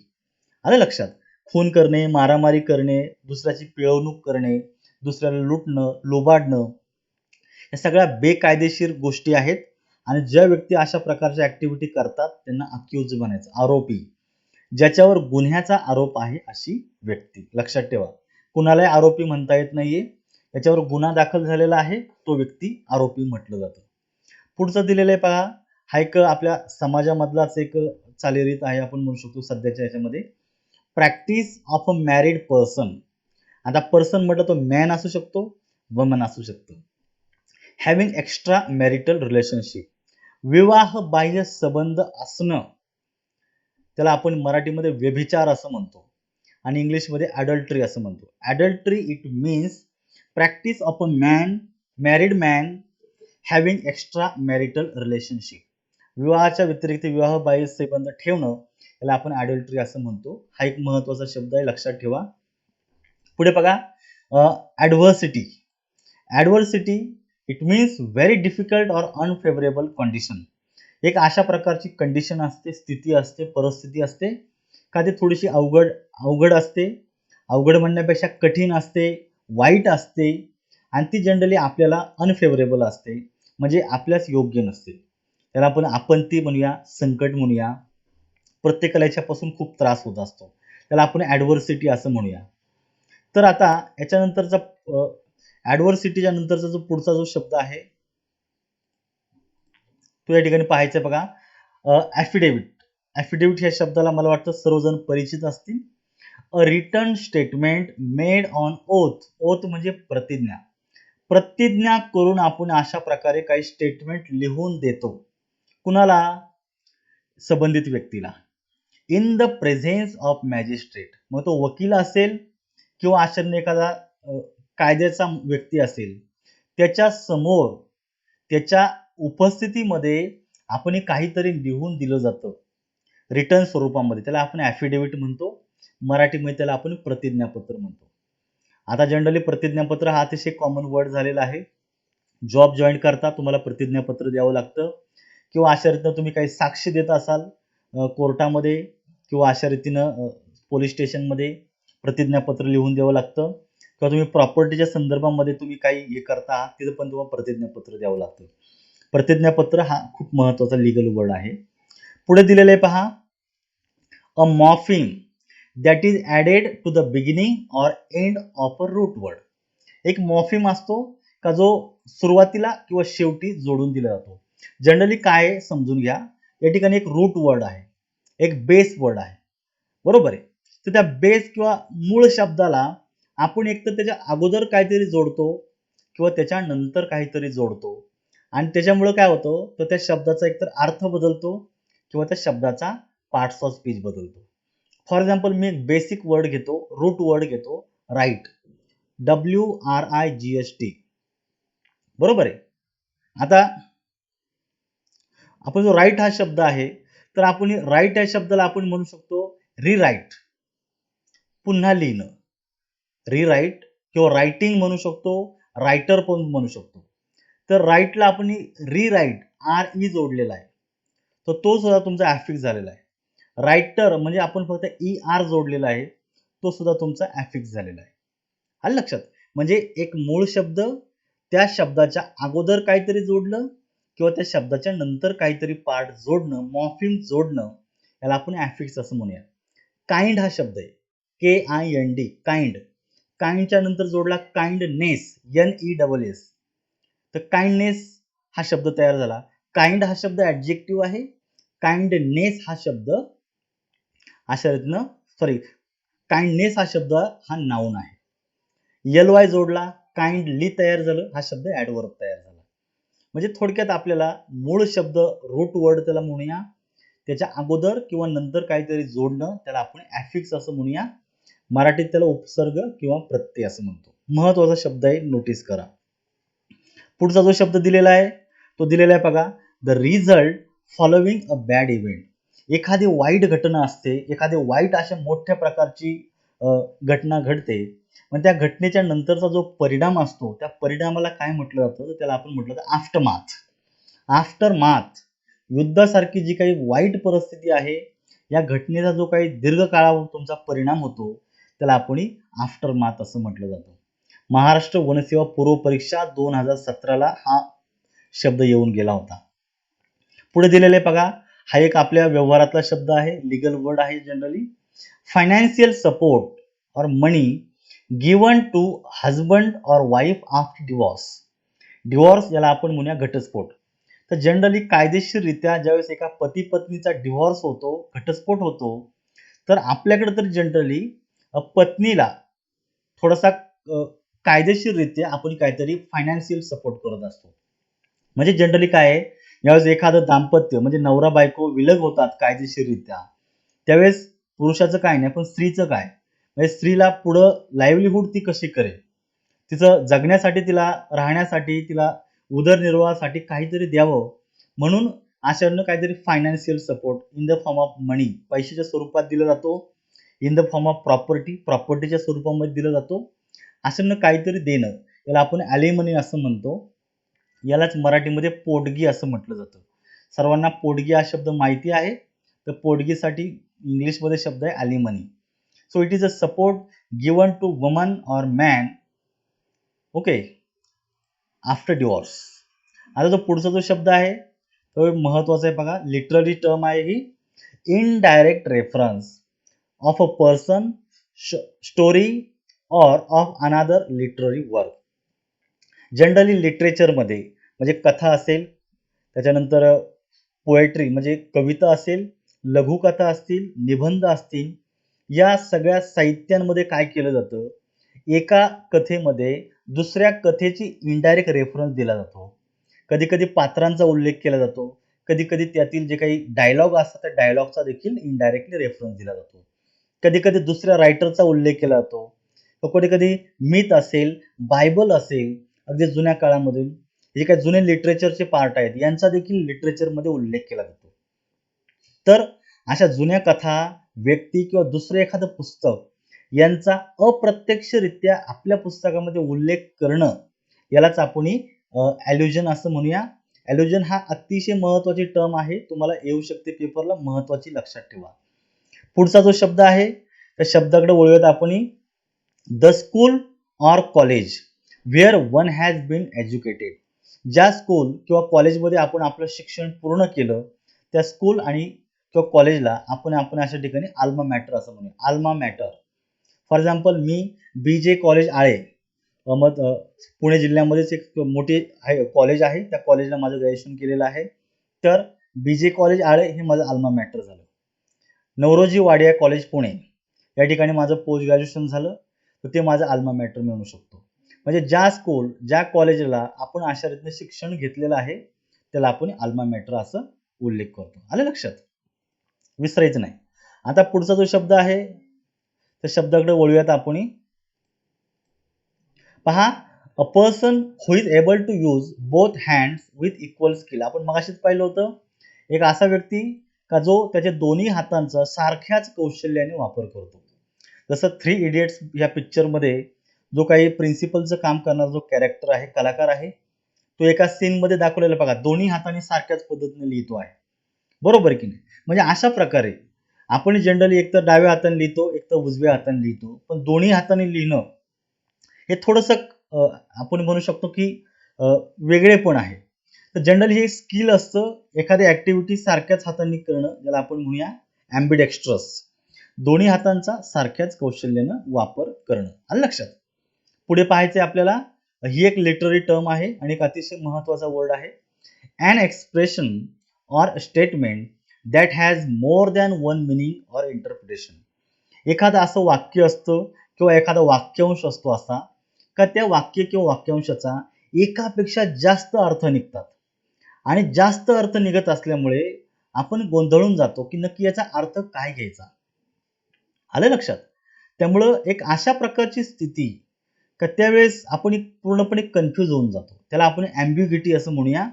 आलं लक्षात? खून करणे, मारामारी करणे, दुसऱ्याची पिळवणूक करणे, दुसऱ्याला लुटणं, लोबाडणं, या सगळ्या बेकायदेशीर गोष्टी आहेत आणि ज्या व्यक्ती अशा प्रकारच्या ऍक्टिव्हिटी करतात त्यांना अक्युज बनायचं, आरोपी. ज्याच्यावर गुन्ह्याचा आरोप आहे अशी व्यक्ती. लक्षात ठेवा, कुणालाही आरोपी म्हणता येत नाहीये. याच्यावर गुन्हा दाखल झालेला आहे तो व्यक्ती आरोपी म्हटलं जातं. पुढचं दिलेलं आहे पहा, हा एक आपल्या समाजामधलाच एक चालीरीत आहे आपण म्हणू शकतो सध्याच्या याच्यामध्ये. Practice of a married person. आता पर्सन म्हटलं तर मॅन असू शकतो, वमन असू शकतो. Having extra marital relationship. विवाह बाह्य संबंध असणं, त्याला आपण मराठीमध्ये व्यभिचार असं म्हणतो आणि इंग्लिशमध्ये अडल्टरी असं म्हणतो. Adultery it means practice of a married man having extra marital relationship. विवाहाच्या व्यतिरिक्त विवाह बाह्य संबंध ठेवणं, याला आपण अडल्टरी असं म्हणतो. हा एक महत्वाचा शब्द आहे, लक्षात ठेवा. पुढे बघा, adversity. Adversity it means very difficult or unfavourable condition. एक अशा प्रकारची कंडिशन असते, स्थिती असते, परिस्थिती असते का ती थोडीशी अवघड असते, अवघड म्हणण्यापेक्षा कठीण असते, वाईट असते आणि ती जनरली आपल्याला अनफेवरेबल असते, म्हणजे आपल्यास योग्य नसते. त्याला आपण आपत्ती म्हणूया, संकट म्हणूया, प्रत्येकाला याच्यापासून खूप त्रास होत असतो. त्याला आपण ॲडव्हर्सिटी असं म्हणूया. तर आता याच्यानंतरचा ॲडव्हर्सिटीच्या नंतरचा जो पुढचा जो शब्द आहे तो या ठिकाणी पाहायचा बघा. ॲफिडेव्हिट. ॲफिडेव्हिट ह्या शब्दाला मला वाटतं सर्वजण परिचित असतील. अ return statement made on oath. Oath म्हणजे प्रतिज्ञा. प्रतिज्ञा करून आपण अशा प्रकारे काही स्टेटमेंट लिहून देतो. कुणाला? संबंधित व्यक्तीला. In the presence of magistrate. मग तो वकील असेल किंवा आश्चर्य एखादा कायद्याचा व्यक्ती असेल, त्याच्या समोर त्याच्या उपस्थितीमध्ये आपण काहीतरी लिहून दिलं जातं रिटर्न स्वरूपामध्ये. त्याला आपण ॲफिडेव्हिट म्हणतो. मराठीमध्ये त्याला आपण प्रतिज्ञापत्र म्हणतो. आता जनरली प्रतिज्ञापत्र हा अतिशय कॉमन वर्ड झालेला आहे. जॉब जॉईन करता तुम्हाला प्रतिज्ञापत्र द्यावं लागतं किंवा अशा रीतीनं तुम्ही काही साक्ष देत असाल कोर्टामध्ये किंवा अशा रीतीनं पोलीस स्टेशनमध्ये प्रतिज्ञापत्र लिहून द्यावं लागतं किंवा तुम्ही प्रॉपर्टीच्या संदर्भामध्ये तुम्ही काही हे करता आहात तिथं पण तुम्हाला प्रतिज्ञापत्र द्यावं लागतं. प्रतिज्ञापत्र हा खूप महत्त्वाचा लीगल वर्ड आहे. पुढे दिलेलं आहे पहा. A morpheme that is added to the beginning or end of a root word. एक मॉर्फिम असतो का जो सुरुवातीला किंवा शेवटी जोडून दिला जातो. जनरली काय समजून घ्या, या ठिकाणी एक रूट वर्ड आहे, एक बेस वर्ड आहे, बरोबर आहे. तर त्या बेस किंवा मूळ शब्दाला आपण एकतर त्याच्या अगोदर काहीतरी जोडतो किंवा त्याच्या नंतर काहीतरी जोडतो आणि त्याच्यामुळे काय होतं तर त्या शब्दाचा एकतर अर्थ बदलतो किंवा त्या शब्दाचा पार्ट्स ऑफ स्पीच बदलतो. फॉर एक्झाम्पल मी एक बेसिक वर्ड घेतो, रूट वर्ड घेतो, राईट. WRIGHT. बरोबर आहे. आता आपण जो राईट हा शब्द आहे तर आपण राईट या शब्दाला आपण म्हणू शकतो रिराईट, पुन्हा लिहिणं. रिराईट किंवा रायटिंग म्हणू शकतो, रायटर पण म्हणू शकतो. तर राईटला आपण रिराईट RE जोडलेला आहे, तर तो सुद्धा तुमचा ॲफिक्स झालेला आहे. रायटर म्हणजे आपण फक्त ER जोडलेला आहे, तो सुद्धा तुमचा ॲफिक्स झालेला आहे. आलं लक्षात? म्हणजे एक मूळ शब्द त्या शब्दाच्या अगोदर काहीतरी जोडलं किंवा त्या शब्दाच्या नंतर काहीतरी पार्ट जोडणं, मॉर्फिम जोडणं, याला आपण ॲफिक्स असं म्हणूया. काइंड हा शब्द आहे, KIND, काइंड. काइंडच्या नंतर जोडला काइंडनेस, NESS. तर काइंडनेस हा शब्द तयार झाला. काइंड हा शब्द ॲडजेक्टिव्ह आहे. काइंडनेस हा शब्द अशा रीतीनं काइंडनेस हा शब्द हा नाऊन आहे. LY जोडला, काइंडली तयार झालं, हा शब्द ॲडव्हर्ब तयार झाला. म्हणजे थोडक्यात आपल्याला मूळ शब्द रूट वर्ड त्याला म्हणूया, त्याच्या अगोदर किंवा नंतर काहीतरी जोडणं त्याला आपण ॲफिक्स असं म्हणूया. मराठीत त्याला उपसर्ग किंवा प्रत्यय असं म्हणतो. महत्त्वाचा शब्द आहे, नोटीस करा. पुढचा जो शब्द दिलेला आहे तो दिलेला आहे बघा. The result following a bad event. एखादी वाईट घटना असते, एखादी वाईट अशा मोठ्या प्रकारची घटना घडते, मग त्या घटनेच्या नंतरचा जो परिणाम असतो त्या परिणामाला काय म्हटलं जातं तर त्याला आपण म्हटलं जातं आफ्टरमाथ. आफ्टरमाथ युद्धासारखी जी काही वाईट परिस्थिती आहे या घटनेचा जो काही दीर्घकाळावर तुमचा परिणाम होतो त्याला आपण आफ्टरमाथ असं म्हटलं जातं. महाराष्ट्र वनसेवा पूर्व परीक्षा 2017ला हा शब्द येऊन गेला होता. पुढे दिलेले बघा. हा एक आपल्या व्यवहारातला शब्द आहे, लीगल वर्ड आहे जनरली. फायनान्शियल सपोर्ट और मनी गिवन टू हजबंड और वाईफ आफ्टर डिवॉर्स. डिवॉर्स याला आपण म्हणूया घटस्फोट. तर जनरली कायदेशीररित्या ज्यावेळेस एका पती पत्नीचा डिवॉर्स होतो, घटस्फोट होतो, तर आपल्याकडे तर जनरली पत्नीला थोडासा कायदेशीररित्या आपण काहीतरी फायनान्शियल सपोर्ट करत असतो. म्हणजे जनरली काय आहे, यावेळेस एखादं दाम्पत्य म्हणजे नवरा बायको विलग होतात कायदेशीररित्या, त्यावेळेस पुरुषाचं काय नाही पण स्त्रीचं काय, म्हणजे स्त्रीला पुढं लाईव्हलीहूड ती कशी करेल, तिचं जगण्यासाठी, तिला राहण्यासाठी, तिला उदरनिर्वाहासाठी काहीतरी द्यावं म्हणून अशानं काहीतरी financial support in the form of money, पैशाच्या स्वरूपात दिला जातो. In the form of property, प्रॉपर्टीच्या स्वरूपामध्ये दिला जातो. अशानं काहीतरी देणं याला आपण ॲलिमनी असं म्हणतो. यालाच मराठीमध्ये पोटगी असं म्हटलं जातं. सर्वांना पोटगी हा शब्द माहिती आहे. तर पोटगीसाठी इंग्लिशमध्ये शब्द आहे alimony. So it is a support given to woman or man, okay, after divorce. आता जो पुढचा जो शब्द आहे तो महत्वाचा आहे बघा. लिटररी टर्म आहे ही. indirect reference of a person, story or of another literary work. Generally लिटरेचरमध्ये म्हणजे कथा असेल, त्याच्यानंतर पोएट्री म्हणजे कविता असेल, लघुकथा असतील, निबंध असतील, या सगळ्या साहित्यांमध्ये काय केलं जातं, एका कथेमध्ये दुसऱ्या कथेची इनडायरेक्ट रेफरन्स दिला जातो. कधी कधी पात्रांचा उल्लेख केला जातो, कधी कधी त्यातील जे काही डायलॉग असतात त्या डायलॉगचा देखील इनडायरेक्टली रेफरन्स दिला जातो. कधी कधी दुसऱ्या रायटरचा उल्लेख केला जातो, कधी कधी मिथ असेल, बायबल असेल, अगदी जुन्या काळामधून जे काही जुने लिटरेचरचे पार्ट आहेत यांचा देखील लिटरेचरमध्ये उल्लेख केला जातो. तर अशा जुन्या कथा, व्यक्ती किंवा दुसरं एखादं पुस्तक यांचा अप्रत्यक्षरित्या आपल्या पुस्तकामध्ये उल्लेख करणं, यालाच आपण ॲल्युजन असं म्हणूया. ॲल्युजन हा अतिशय महत्त्वाची टर्म आहे, तुम्हाला येऊ शकते पेपरला, महत्त्वाची लक्षात ठेवा. पुढचा जो शब्द आहे त्या शब्दाकडे वळूयात आपण. The school or college where one has been educated. ज्या स्कूल किंवा कॉलेजमध्ये आपण आपलं शिक्षण पूर्ण केलं त्या स्कूल आणि किंवा कॉलेजला आपण अशा ठिकाणी आल्मा मॅटर असं म्हणूया. Alma mater. फॉर एक्झाम्पल मी BJ कॉलेज आळे, पुणे जिल्ह्यामध्येच एक मोठी कॉलेज आहे, त्या कॉलेजला माझं ग्रॅज्युएशन केलेलं आहे. तर BJ कॉलेज आळे हे माझं आल्मा मॅटर झालं. नवरोजी वाडिया कॉलेज पुणे या ठिकाणी माझं पोस्ट ग्रॅज्युएशन झालं, तर ते माझं आल्मा मॅटर म्हणू शकतो. म्हणजे ज्या स्कूल, ज्या कॉलेजला आपण अशा रीतीने शिक्षण घेतलेलं आहे त्याला आपण आल्मा मॅटर असं उल्लेख करतो. आलं लक्षात? विसरायचं नाही. आता पुढचा जो शब्द आहे त्या शब्दाकडे वळूयात आपण. पहा, a person who is able to use both hands with equal skill. आपण मगाशीच पाहिलं होतं, एक असा व्यक्ती का जो त्याच्या दोन्ही हातांचा सारख्याच कौशल्याने वापर करतो. जसं 3 इडियट्स या पिक्चरमध्ये जो काही प्रिन्सिपलचं काम करणारा जो कॅरेक्टर आहे, कलाकार आहे, तो एका सीनमध्ये दाखवलेला बघा, दोन्ही हातांनी सारख्याच पद्धतीने लिहितो आहे. बरोबर की नाही? म्हणजे अशा प्रकारे आपण जनरली एकतर डाव्या हाताने लिहितो, एकतर उजव्या हाताने लिहितो, पण दोन्ही हाताने लिहिणं हे थोडंसं आपण म्हणू शकतो की वेगळेपण आहे. तर जनरली हे स्किल असतं, एखादी ऍक्टिव्हिटी सारख्याच हातांनी करणं, ज्याला आपण म्हणूया ॲम्बिडेक्स्ट्रस. दोन्ही हातांचा सारख्याच कौशल्यानं वापर करणं. आलं लक्षात? पुढे पाहायचंय आपल्याला. ही एक लिटररी टर्म आहे आणि एक अतिशय महत्वाचा वर्ड आहे. An expression or statement that has more than one meaning or interpretation. एखादं असं वाक्य असतं किंवा एखादा वाक्यांश असतो असा का त्या वाक्य किंवा वाक्यांशाचा एकापेक्षा जास्त अर्थ निघतात आणि जास्त अर्थ निघत असल्यामुळे आपण गोंधळून जातो की नक्की याचा अर्थ काय घ्यायचा. आलं लक्षात? त्यामुळं एक अशा प्रकारची स्थिती का त्यावेळेस आपण पूर्णपणे कन्फ्यूज होऊन जातो, त्याला आपण ॲम्बिग्युइटी असं म्हणूया.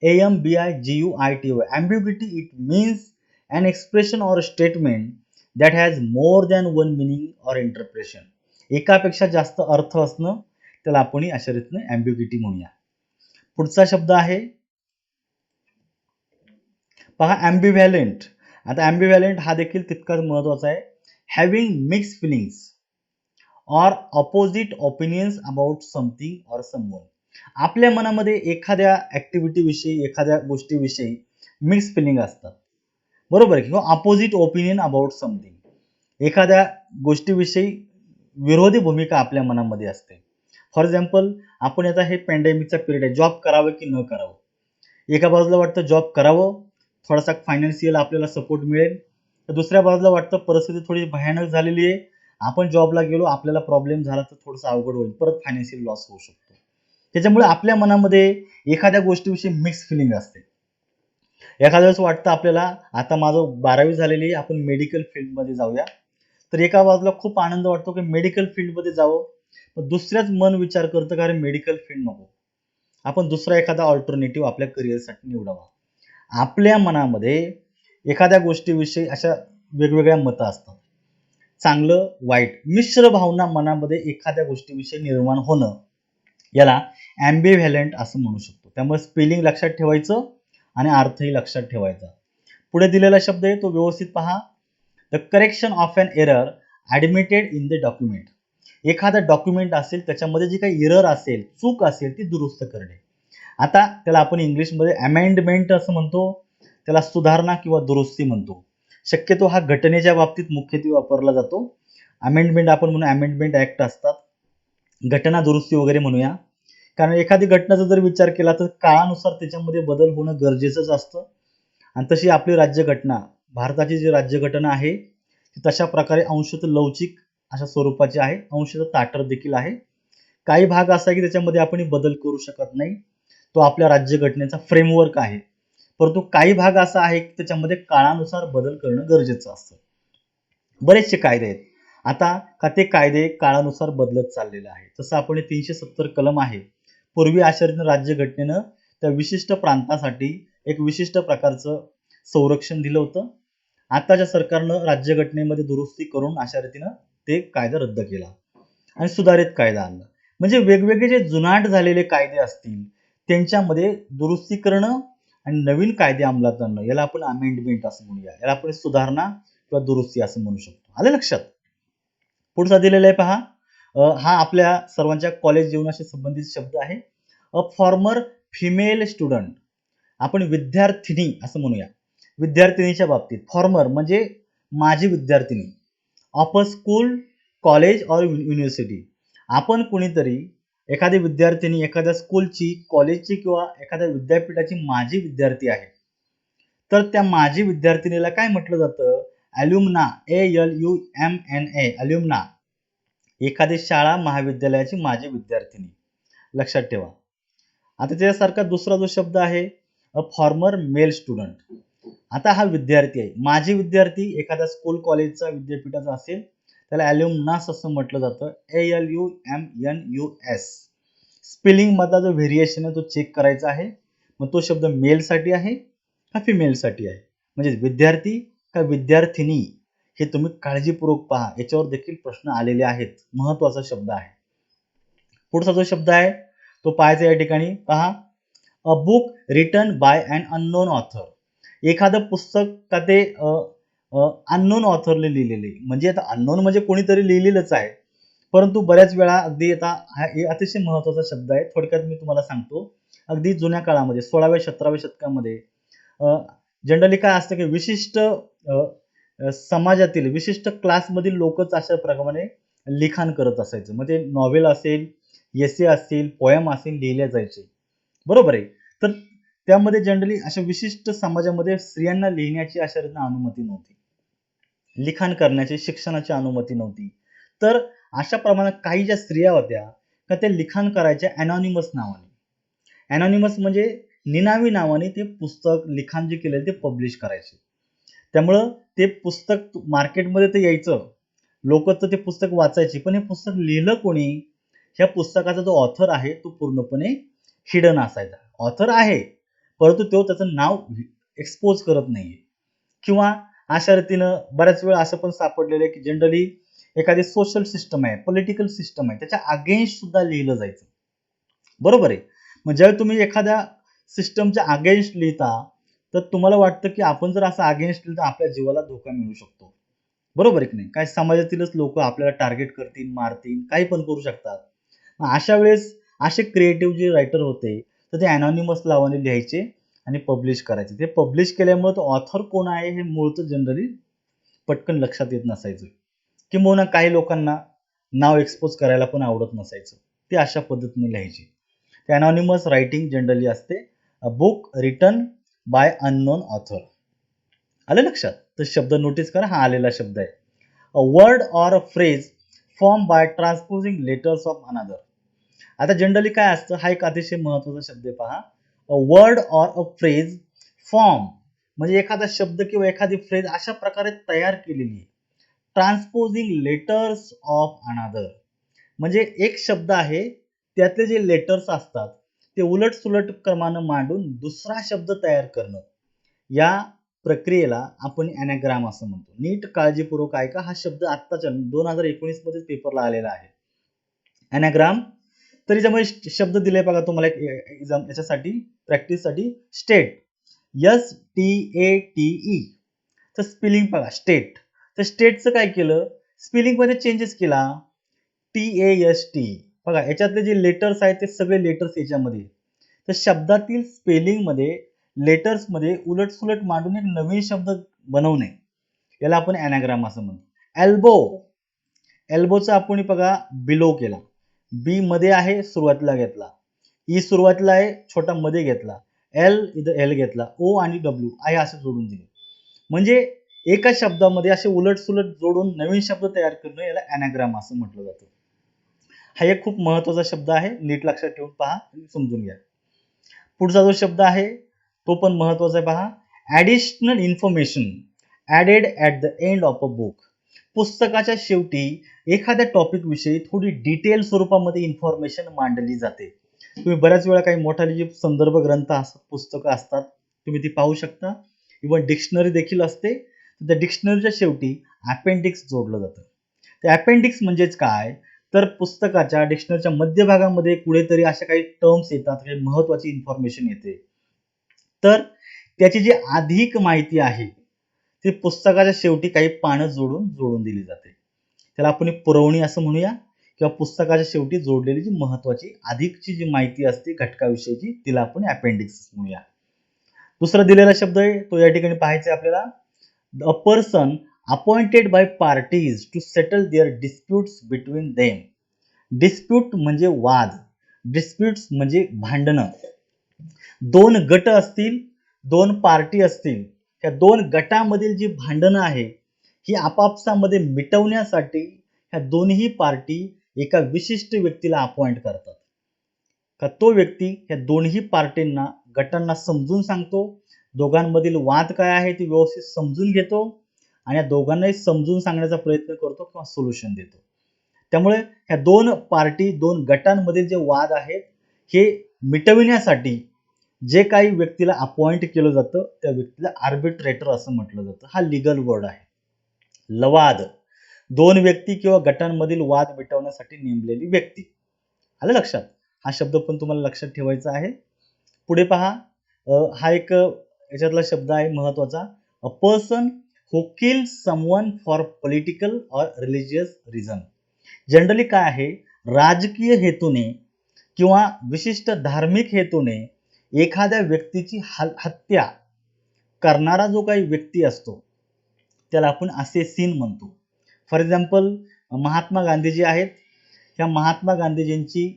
AMBIGUITY. Ambiguity, it means an expression or a statement that has more than one meaning or interpretation. एकापेक्षा जास्त अर्थ असणं, त्याला आपण अशा रीतीने ambiguity म्हणूया. पुढचा शब्द आहे पहा ambivalent. आता ambivalent हा देखील तितकाच महत्वाचा आहे. Having mixed feelings or opposite opinions about something or someone. आपल्या मनामध्ये एखाद्या ऍक्टिव्हिटी विषयी, एखाद्या गोष्टीविषयी मिक्स फिलिंग असतात. बरोबर, किंवा अपोजिट ओपिनियन अबाउट समथिंग. एखाद्या गोष्टीविषयी विरोधी भूमिका आपल्या मनामध्ये असते. फॉर एक्झाम्पल, आपण आता हे पॅन्डेमिकचा पिरियड आहे, जॉब करावं की न करावं. एका बाजूला वाटतं जॉब करावं, थोडासा फायनान्शियल आपल्याला सपोर्ट मिळेल, तर दुसऱ्या बाजूला वाटतं परिस्थिती थोडी भयानक झालेली आहे, आपण जॉबला गेलो, आपल्याला प्रॉब्लेम झाला तर थोडंसं अवघड होईल, परत फायनान्शियल लॉस होऊ शकतो. त्याच्यामुळे आपल्या मनामध्ये एखाद्या गोष्टीविषयी मिक्स फिलिंग असते. एखाद्या वेळेस वाटतं आपल्याला आता माझं 12वी झालेली आहे, आपण मेडिकल फील्डमध्ये जाऊया. तर एका बाजूला खूप आनंद वाटतो की मेडिकल फील्डमध्ये जावं, पण दुसऱ्याच मन विचार करतं का अरे मेडिकल फील्ड नको, आपण दुसरा एखादा ऑल्टरनेटिव्ह आपल्या करिअरसाठी निवडावा. आपल्या मनामध्ये एखाद्या गोष्टीविषयी अशा वेगवेगळ्या मतं असतात. चांगलं वाईट मिश्र भावना मनामध्ये एखाद्या गोष्टीविषयी निर्माण होणं, याला ॲम्बिव्हॅलंट असं म्हणू शकतो. त्यामुळे स्पेलिंग लक्षात ठेवायचं आणि अर्थही लक्षात ठेवायचा. पुढे दिलेला शब्द आहे तो व्यवस्थित पहा. The correction of an error admitted in the document. एखादा डॉक्युमेंट असेल त्याच्यामध्ये जी काही एरर असेल, चूक असेल, ती दुरुस्त करणे. आता त्याला आपण इंग्लिशमध्ये अमेंडमेंट असं म्हणतो, त्याला सुधारणा किंवा दुरुस्ती म्हणतो. शक्यतो हा घटनेच्या बाबतीत मुख्यत्वे वापरला जातो. अमेंडमेंट आपण म्हणू, अमेंडमेंट ऍक्ट असतात, घटना दुरुस्ती वगैरे म्हणूया. कारण एखादी घटनाचा जर विचार केला तर काळानुसार त्याच्यामध्ये बदल होणं गरजेचंच असतं. आणि तशी आपली राज्यघटना, भारताची जी राज्यघटना आहे ती तशा प्रकारे अंशतः लवचिक अशा स्वरूपाची आहे, अंशतः ताठर देखील आहे. काही भाग असा आहे की त्याच्यामध्ये आपण बदल करू शकत नाही, तो आपल्या राज्यघटनेचा फ्रेमवर्क आहे. परंतु काही भाग असा आहे की त्याच्यामध्ये काळानुसार बदल करणं गरजेचं असतं. बरेचसे कायदे आहेत. आता का ते कायदे काळानुसार बदलत चाललेले आहे. तसं आपण 370 कलम आहे. पूर्वी अशा राज्यघटनेनं त्या विशिष्ट प्रांतासाठी एक विशिष्ट प्रकारचं संरक्षण दिलं होतं. आताच्या सरकारनं राज्यघटनेमध्ये दुरुस्ती करून अशा रीतीनं ते कायदा रद्द केला आणि सुधारित कायदा आणला. म्हणजे वेगवेगळे जे जुनाट झालेले कायदे असतील त्यांच्यामध्ये दुरुस्ती करणं आणि नवीन कायदे अंमलात आणणं, याला आपण अमेंडमेंट असं म्हणूया. याला आपण सुधारणा किंवा दुरुस्ती असं म्हणू शकतो. आलं लक्षात? पुढचा दिलेला आहे पहा. हा आपल्या सर्वांच्या कॉलेज जीवनाशी संबंधित शब्द आहे. अ फॉर्मर फिमेल स्टुडंट, आपण विद्यार्थिनी असं म्हणूया. विद्यार्थिनीच्या बाबतीत फॉर्मर म्हणजे माझी विद्यार्थिनी, ऑफ अ स्कूल, कॉलेज और युनिव्हर्सिटी. आपण कुणीतरी एखादी विद्यार्थिनी एखाद्या स्कूलची, कॉलेजची किंवा एखाद्या विद्यापीठाची माझी विद्यार्थी आहे, तर त्या माझी विद्यार्थिनीला काय म्हटलं जातं? अल्युमना, ALUMNA, अल्युमना. एखादी शाळा महाविद्यालयाची माझी विद्यार्थिनी, लक्षात ठेवा. आता त्याच्यासारखा दुसरा जो शब्द आहे अ फॉर्मर मेल स्टुडंट. आता हा विद्यार्थी आहे, माझी विद्यार्थी एखाद्या स्कूल, कॉलेजचा, विद्यापीठाचा असेल त्याला अल्युमनास असं म्हटलं जातं, ALUMNUS. स्पेलिंग मधला जो व्हेरिएशन आहे तो चेक करायचा आहे. मग तो शब्द मेल साठी आहे का फिमेल साठी आहे, म्हणजे विद्यार्थी का विद्यार्थिनी, हे तुम्ही काळजीपूर्वक पहा. याच्यावर देखील प्रश्न आलेले आहेत, महत्वाचा शब्द आहे. पुढचा जो शब्द आहे तो पाहायचा या ठिकाणी पहा. A book written by an unknown author. एखादं पुस्तक का ते अननोन ऑथरने लिहिलेले, म्हणजे आता अननोन म्हणजे कोणीतरी लिहिलेलंच आहे, परंतु बऱ्याच वेळा अगदी आता हा अतिशय महत्वाचा शब्द आहे. थोडक्यात मी तुम्हाला सांगतो. अगदी जुन्या काळामध्ये 16व्या-17व्या शतकामध्ये जनरली काय असतं की विशिष्ट समाजातील विशिष्ट क्लासमधील लोकच अशा प्रकारे लिखाण करत असायचं. म्हणजे नॉव्हेल असेल, एसे असतील, पोयम असेल लिहिले जायचे, बरोबर आहे. तर त्यामध्ये जनरली अशा विशिष्ट समाजामध्ये स्त्रियांना लिहिण्याची अशा रीतीने अनुमती नव्हती, लिखाण करण्याची, शिक्षणाची अनुमती नव्हती. तर अशा प्रमाणात काही ज्या स्त्रिया होत्या का त्या लिखाण करायच्या अनॉनिमस नावाने. अनॉनिमस म्हणजे निनावी नावाने ते पुस्तक, लिखाण जे केलेलं ते पब्लिश करायचे. त्यामुळं ते पुस्तक मार्केटमध्ये तर यायचं, लोक तर ते पुस्तक वाचायची, पण हे पुस्तक लिहिलं कोणी, ह्या पुस्तकाचा जो ऑथर आहे तो पूर्णपणे हिडन असायचा. ऑथर आहे परंतु तो त्याचं नाव एक्सपोज करत नाहीये. किंवा अशा रीतीनं बऱ्याच वेळा असं पण सापडलेलं आहे की जनरली एखादी सोशल सिस्टम आहे, पॉलिटिकल सिस्टम आहे, त्याच्या अगेन्स्ट सुद्धा लिहिलं जायचं, बरोबर आहे. मग ज्यावेळी तुम्ही एखाद्या सिस्टमच्या अगेन्स्ट लिहिता तर तुम्हाला वाटतं की आपण जर असं अगेन्स्ट लिहिलं तर आपल्या जीवाला धोका मिळू शकतो, बरोबर आहे की नाही? काय समाजातीलच लोक आपल्याला टार्गेट करतील, मारतील, काही पण करू शकतात. मग अशा वेळेस असे क्रिएटिव्ह जे रायटर होते तर ते अनॉनिमस नावाने लिहायचे आणि पब्लिश करायचे. ते पब्लिश केल्यामुळे तो ऑथर कोण आहे हे मूळचं जनरली पटकन लक्षात येत नसायचं, किंबहुना काही लोकांना नाव एक्सपोज करायला पण आवडत नसायचं, ते अशा पद्धतीने लिहायचे. ते अनॉनिमस रायटिंग जनरली असते. अ book written bye unknown author. आलं लक्षात? तर शब्द नोटीस करा, हा आलेला शब्द आहे. A word or a phrase form by transposing letters of another. आता जनरली काय असतं, हा एक अतिशय महत्वाचा शब्द आहे पहा. A word or a phrase form म्हणजे एखादा शब्द किंवा एखादी फ्रेज अशा प्रकारे तयार केलेली आहे. ट्रान्सपोजिंग लेटर्स ऑफ अनदर म्हणजे एक शब्द आहे, त्यातले जे लेटर्स असतात ते उलट सुलट क्रमानं मांडून दुसरा शब्द तयार करणं, या प्रक्रियेला आपण ॲनाग्राम असं म्हणतो. नीट काळजीपूर्वक ऐका, हा शब्द आत्ताच्या 2019 मध्ये पेपरला आलेला आहे, ॲनाग्राम. तर याच्यामध्ये शब्द दिले बघा तुम्हाला एक एक्झाम याच्यासाठी प्रॅक्टिससाठी. State, STATE. तर स्पेलिंग बघा स्टेट. तर स्टेटचं काय केलं, स्पेलिंग मध्ये चेंजेस केला, TAST. बघा याच्यातले जे लेटर्स आहेत ते सगळे लेटर्स याच्यामध्ये. तर शब्दातील स्पेलिंग मध्ये लेटर्स मध्ये उलट सुलट मांडून एक नवीन शब्द बनवणे, याला आपण ॲनाग्राम असं म्हणतो. एल्बो, एल्बोचा आपण बघा बिलो केला. बी मध्ये आहे सुरुवातीला घेतला, ई सुरुवातीला आहे छोटा मध्ये घेतला, एल इथं एल घेतला, ओ आणि डब्ल्यू आहे असं जोडून दिले. म्हणजे एका शब्दामध्ये असे उलट सुलट जोडून नवीन शब्द तयार करणं याला ॲनाग्राम असं म्हटलं जातं. हा एक खूप महत्वाचा शब्द आहे, नीट लक्षात ठेवून पहा आणि समजून घ्या. पुढचा जो शब्द आहे तो पण महत्वाचा आहे पहा. Additional information added at the end of a book. पुस्तकाच्या शेवटी एखाद्या टॉपिक विषयी थोडी डिटेल स्वरूपामध्ये इन्फॉर्मेशन मांडली जाते. तुम्ही बऱ्याच वेळा काही मोठाले जे संदर्भ ग्रंथ असतात, पुस्तकं असतात, तुम्ही ती पाहू शकता. इव्हन डिक्शनरी देखील असते. त्या डिक्शनरीच्या शेवटी अपेंडिक्स जोडलं जातं. ते अपेंडिक्स म्हणजेच काय, तर पुस्तकाच्या डिक्शनरीच्या मध्यभागामध्ये कुठेतरी अशा काही टर्म्स येतात, काही महत्वाची इन्फॉर्मेशन येते, तर त्याची जी अधिक माहिती आहे ती पुस्तकाच्या शेवटी काही पानं जोडून दिली जाते. त्याला आपण पुरवणी असं म्हणूया, किंवा पुस्तकाच्या शेवटी जोडलेली जी महत्वाची अधिकची जी माहिती असते घटकाविषयीची तिला आपण अपेंडिक्स म्हणूया. दुसरा दिलेला शब्द आहे तो या ठिकाणी पाहायचा आहे आपल्याला. A person appointed by parties to settle their disputes between them. Dispute म्हणजे वाद, डिस्प्यूट्स म्हणजे भांडणं. दोन गट असतील, दोन पार्टी असतील, त्या दोन गटामधील जी भांडणं आहे ही आपापसामध्ये मिटवण्यासाठी ह्या दोन्ही पार्टी एका विशिष्ट व्यक्तीला अपॉइंट करतात. का तो व्यक्ती ह्या दोन्ही पार्टींना गटांना समजून सांगतो, दोघांमधील वाद काय आहे ते व्यवस्थित समजून घेतो आणि या दोघांनाही समजून सांगण्याचा प्रयत्न करतो किंवा सोल्युशन देतो. त्यामुळे ह्या दोन पार्टी, दोन गटांमधील जे वाद आहेत हे मिटविण्यासाठी जे काही व्यक्तीला अपॉइंट केलं जातं त्या व्यक्तीला आर्बिट्रेटर असं म्हटलं जातं. हा लीगल वर्ड आहे. लवाद, दोन व्यक्ती किंवा गटांमधील वाद मिटवण्यासाठी नेमलेली व्यक्ती. आलं लक्षात? हा शब्द पण तुम्हाला लक्षात ठेवायचा आहे. पुढे पहा, हा एक याच्यातला शब्द आहे महत्वाचा. अ person who kills someone for political or religious reason. Generally काय आहे, राजकीय हेतूने किंवा विशिष्ट धार्मिक हेतूने एखाद्या व्यक्तीची हत्या करणारा जो काही व्यक्ती असतो त्याला आपण असेसिन म्हणतो. फॉर एक्झाम्पल महात्मा गांधीजी आहेत. ह्या महात्मा गांधीजींची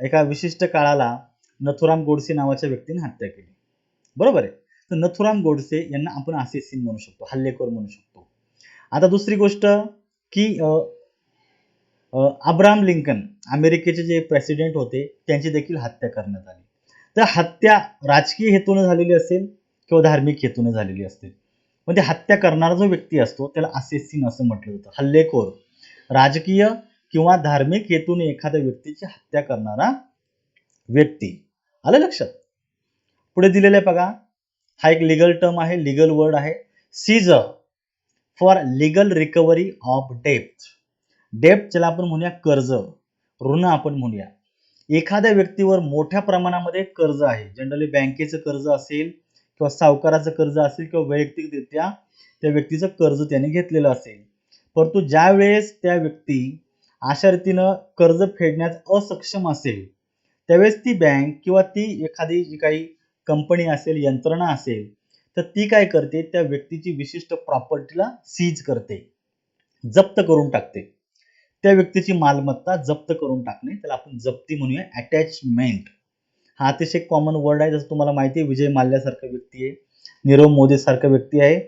एका विशिष्ट काळाला नथुराम गोडसे नावाच्या व्यक्तीने हत्या केली. बरोबर आहे. तर नथुराम गोडसे यांना आपण असेसिन म्हणू शकतो, हल्लेखोर म्हणू शकतो. आता दुसरी गोष्ट की अब्राहम लिंकन अमेरिकेचे जे प्रेसिडेंट होते त्यांची देखील हत्या करण्यात आली. तर हत्या राजकीय हेतूने झालेली असेल किंवा धार्मिक हेतूने झालेली असेल, म्हणजे हत्या करणारा जो व्यक्ती असतो त्याला असेसिन असं म्हटलं जातं. हल्लेखोर, राजकीय किंवा धार्मिक हेतूने एखाद्या व्यक्तीची हत्या करणारा व्यक्ती. आलं लक्षात? पुढे दिलेलं आहे बघा, हा एक लीगल टर्म आहे, लीगल वर्ड आहे. Seizure for legal recovery of depth. Depth ज्याला आपण म्हणूया कर्ज, ऋण आपण म्हणूया. एखाद्या व्यक्तीवर मोठ्या प्रमाणामध्ये कर्ज आहे, जनरली बँकेचं कर्ज असेल किंवा सावकाराचं कर्ज असेल किंवा वैयक्तिकरित्या त्या व्यक्तीचं कर्ज त्याने घेतलेलं असेल, परंतु ज्या वेळेस त्या व्यक्ती अशा रीतीनं कर्ज फेडण्यास असक्षम असेल त्यावेळेस ती बँक किंवा ती एखादी जी काही कंपनी असेल, यंत्रणा असेल, तर ती काय करते, त्या व्यक्तीची विशिष्ट प्रॉपर्टीला सीज करते, जप्त करून टाकते. त्या व्यक्तीची मालमत्ता जप्त करून टाकणे त्याला आपण जप्ती म्हणूया, अटॅचमेंट. हा अतिशय कॉमन वर्ड आहे. जसं तुम्हाला माहिती आहे विजय माल्यासारखा व्यक्ती आहे, नीरव मोदी सारखा व्यक्ती आहे.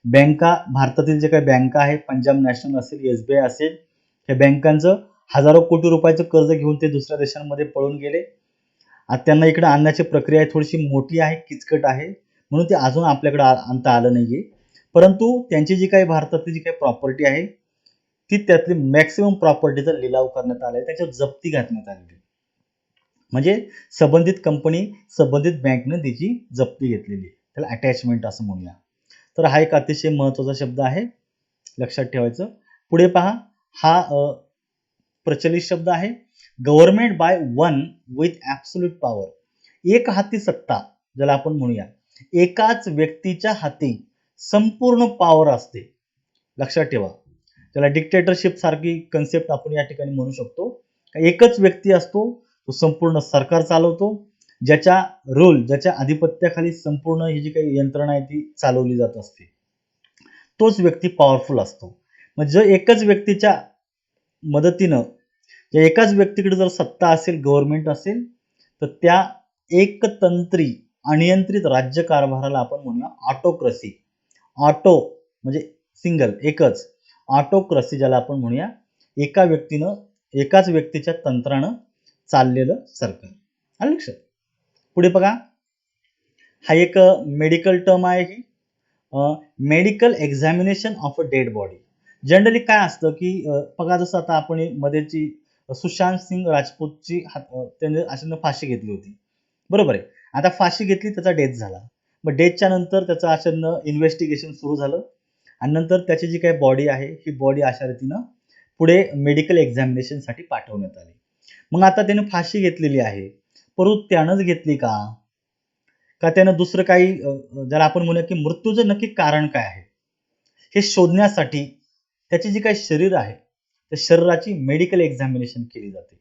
बँका, भारतातील जे काही बँका आहेत, पंजाब नॅशनल असेल, एसबीआय असेल, या बँकांचं हजारो कोटी रुपयाचं कर्ज घेऊन ते दुसऱ्या देशांमध्ये पळून गेले. आता त्यांना इकडे आणण्याची प्रक्रिया थोडीशी मोठी आहे, किचकट आहे, म्हणून ते अजून आपल्याकडे आणता आलं नाहीये. परंतु त्यांची जी काही भारतातली जी काही प्रॉपर्टी आहे ती त्यातली मॅक्सिमम प्रॉपर्टीचा लिलाव करण्यात आला आहे, त्याच्यावर जप्ती घातण्यात आलेली. म्हणजे संबंधित कंपनी, संबंधित बँकने त्याची जप्ती घेतलेली आहे. त्याला अटॅचमेंट असं म्हणूया. तर हा एक अतिशय महत्वाचा शब्द आहे, लक्षात ठेवायचं. पुढे पहा, हा प्रचलित शब्द आहे. Government by one with absolute power. एक हाती सत्ता ज्याला आपण म्हणूया. एकाच व्यक्तीच्या हाती संपूर्ण पॉवर असते. लक्षात ठेवा. त्याला डिक्टेटरशिप सारखी कन्सेप्ट आपण या ठिकाणी म्हणू शकतो. एकच व्यक्ती असतो, तो संपूर्ण सरकार चालवतो, ज्याच्या रूल, ज्याच्या आधिपत्याखाली संपूर्ण ही जी काही यंत्रणा आहे ती चालवली जात असते. तोच व्यक्ती पॉवरफुल असतो. म्हणजे एकच व्यक्तीच्या मदतीनं एकाच व्यक्तीकडे जर सत्ता असेल, गव्हर्नमेंट असेल, तर त्या एकतंत्री अनियंत्रित राज्यकारभाराला आपण म्हणूया ऑटोक्रसी. ऑटो म्हणजे सिंगल एकच. ऑटोक्रसी ज्याला आपण म्हणूया, एकाच व्यक्तीच्या तंत्रानं चाललेलं सरकार. आलं लक्षात? पुढे बघा, हा एक मेडिकल टर्म आहे ही. Medical examination of a dead body. Generally काय असतं की बघा, जसं आता आपण मध्येची सुशांत सिंग राजपूतची त्याने अशानं फाशी घेतली होती, बरोबर आहे. आता फाशी घेतली, त्याचा डेथ झाला. मग डेथच्या नंतर त्याचं अशानं इन्व्हेस्टिगेशन सुरू झालं आणि नंतर त्याची जी काही बॉडी आहे, ही बॉडी अशा रीतीनं पुढे मेडिकल एक्झामिनेशनसाठी पाठवण्यात आली. मग आता त्याने फाशी घेतलेली आहे, परंतु त्यानंच घेतली का? का त्यानं दुसरं काही ज्याला आपण म्हणूया की मृत्यूचं नक्की कारण काय आहे, हे शोधण्यासाठी त्याची जी काही शरीर आहे, त्या शरीराची मेडिकल एक्झामिनेशन केली जाते.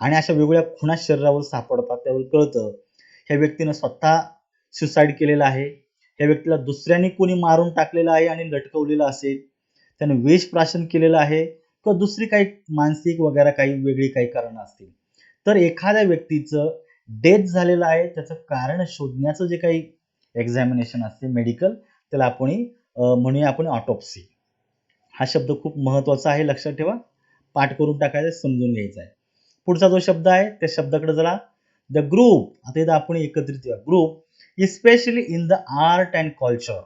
आणि अशा वेगवेगळ्या खुणा शरीरावर सापडतात, त्यावर कळतं ह्या व्यक्तीनं स्वतः सुसाईड केलेला आहे, ह्या व्यक्तीला दुसऱ्याने कोणी मारून टाकलेलं आहे आणि लटकवलेलं असेल, त्यानं विष प्राशन केलेलं आहे, किंवा दुसरी काही मानसिक वगैरे काही वेगळी काही कारणं असतील. तर एखाद्या व्यक्तीचं डेथ झालेलं आहे, त्याचं कारण शोधण्याचं जे काही एक्झामिनेशन असते मेडिकल, त्याला आपण म्हणूया आपण ऑटोप्सी. हा शब्द खूप महत्वाचा आहे, लक्षात ठेवा. पाठ करून टाकायचा, समजून घ्यायचा आहे. पुढचा जो शब्द आहे त्या शब्दाकडे जरा, द ग्रुप. आता इथं आपण एकत्रित group especially in the art and culture.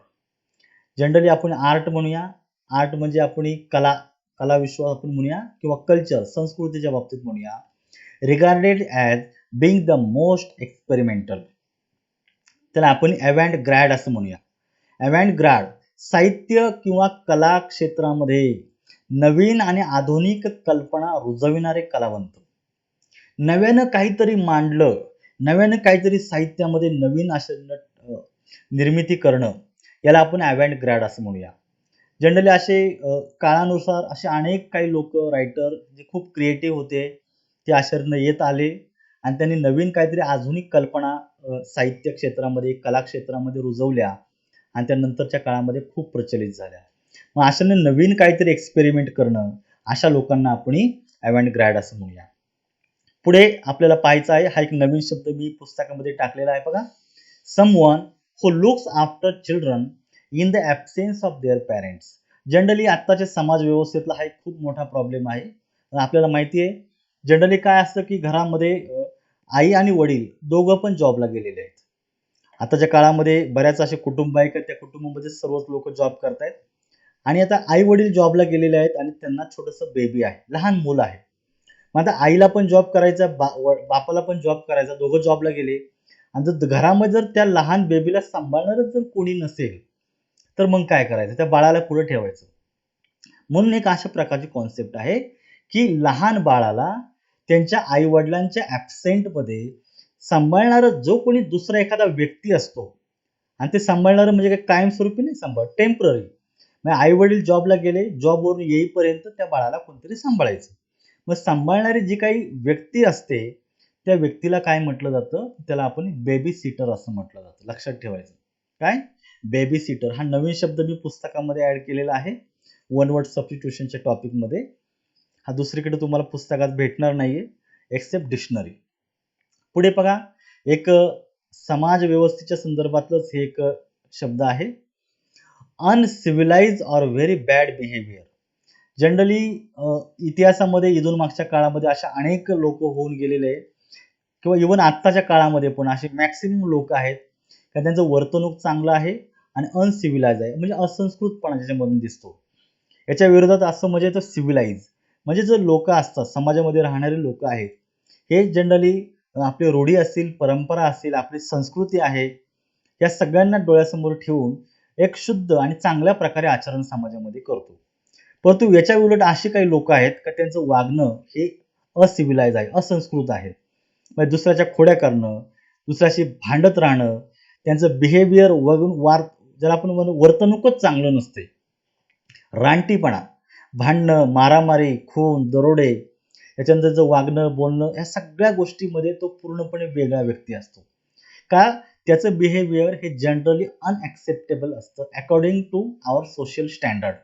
Generally आपण आर्ट म्हणूया, आर्ट म्हणजे आपण कला, कला विश्व आपण म्हणूया, किंवा कल्चर संस्कृतीच्या बाबतीत म्हणूया. Regarded as being the most experimental, त्याला आपण अवॅन्ट ग्रॅड असं म्हणूया. अवॅन्ट ग्रॅड साहित्य किंवा कला क्षेत्रामध्ये नवीन आणि आधुनिक कल्पना रुजविणारे कलावंत. नव्यानं काहीतरी मांडलं, नव्यानं काहीतरी साहित्यामध्ये नवीन निर्मिती करणं, याला आपण अवॅन्ट ग्रॅड असं म्हणूया. जनरली असे काळानुसार असे अनेक काही लोक, रायटर जे खूप क्रिएटिव्ह होते, ते अशातनं येत आले आणि त्यांनी नवीन काहीतरी आधुनिक कल्पना साहित्य क्षेत्रामध्ये, कला क्षेत्रामध्ये रुजवल्या आणि त्यानंतरच्या काळामध्ये खूप प्रचलित झाल्या. मग अशाने नवीन काहीतरी एक्सपेरिमेंट करणं, अशा लोकांना आपण अवॅन्ट ग्रॅड असं म्हणूया. पुढे आपल्याला पाहायचं आहे, हा एक नवीन शब्द मी पुस्तकामध्ये टाकलेला आहे बघा. Someone who looks after children in the absence of their parents. Generally आत्ताच्या समाज व्यवस्थेतला हा एक खूप मोठा प्रॉब्लेम आहे. आपल्याला माहिती आहे, जनरली काय असतं की घरामध्ये आई आणि वडील दोघं पण जॉबला गेलेले आहेत. आताच्या काळामध्ये बऱ्याच असे कुटुंब आहेत, त्या कुटुंबामध्ये सर्वच लोक जॉब करतायत आणि आता आई वडील जॉबला गेलेले आहेत आणि त्यांना छोटंसं बेबी आहे, लहान मुलं आहे. मग आता आईला पण जॉब करायचा, बापाला पण जॉब करायचा, दोघं जॉबला गेले आणि जर घरामध्ये जर त्या लहान बेबीला सांभाळणारच जर कोणी नसेल, तर मग काय करायचं, त्या बाळाला पुढे ठेवायचं. म्हणून एक अशा प्रकारची कॉन्सेप्ट आहे की लहान बाळाला त्यांच्या आई वडिलांच्या ॲब्सेंट मध्ये सांभाळणारा जो कोणी दुसरा एखादा व्यक्ती असतो, आणि ते सांभाळणारं म्हणजे काय कायमस्वरूपी नाही सांभाळ, टेम्पररी. म्हणजे आई वडील जॉबला गेले, जॉबवरून येईपर्यंत त्या बाळाला कोणतरी सांभाळायचं. मग सांभाळणारी जी काही व्यक्ती असते, त्या व्यक्तीला काय म्हटलं जातं, त्याला आपण बेबी सीटर असं म्हटलं जातं. लक्षात ठेवायचं. काय? बेबी सीटर हा नवीन शब्द मी पुस्तकामध्ये ऍड केलेला आहे, वन वर्ड सबस्टिट्यूशनच्या टॉपिकमध्ये. हा दुसरीकडे तुम्हाला पुस्तकात भेटणार नाहीये एक्सेप्ट डिक्शनरी. पुढे बघा, एक समाज व्यवस्थेच्या संदर्भातलंच हे एक शब्द आहे, uncivilised or very bad behaviour. Generally इतिहासामध्ये इथून मागच्या काळामध्ये अशा अनेक लोक होऊन गेलेले आहेत, किंवा इव्हन आत्ताच्या काळामध्ये पण असे मॅक्सिमम लोक आहेत का त्यांचं वर्तणूक चांगलं आहे आणि अनसिव्हिलाइज आहे, म्हणजे असंस्कृतपणा ज्याच्यामधून दिसतो. याच्या विरोधात असं म्हणजे तर सिव्हिलाइज म्हणजे जे लोक असतात, समाजामध्ये राहणारे लोक आहेत, हे जनरली आपली रूढी असतील, परंपरा असतील, आपली संस्कृती आहे, या सगळ्यांना डोळ्यासमोर ठेवून एक शुद्ध आणि चांगल्या प्रकारे आचरण समाजामध्ये करतो. परंतु याच्या उलट अशी काही लोक आहेत का त्यांचं वागणं हे असिव्हिलाइज आहे, असंस्कृत आहे. म्हणजे दुसऱ्याच्या खोड्या करणं, दुसऱ्याशी भांडत राहणं, त्यांचं बिहेवियर ज्याला आपण म्हणू वर्तणूकच चांगलं नसते. रानटीपणा, भांडणं, मारामारी, खून, दरोडे, याच्यानंतर वागणं, बोलणं, या सगळ्या गोष्टीमध्ये तो पूर्णपणे वेगळा व्यक्ती असतो. का? त्याचं बिहेवियर हे जनरली अनएक्सेप्टेबल असतं according to our social standard.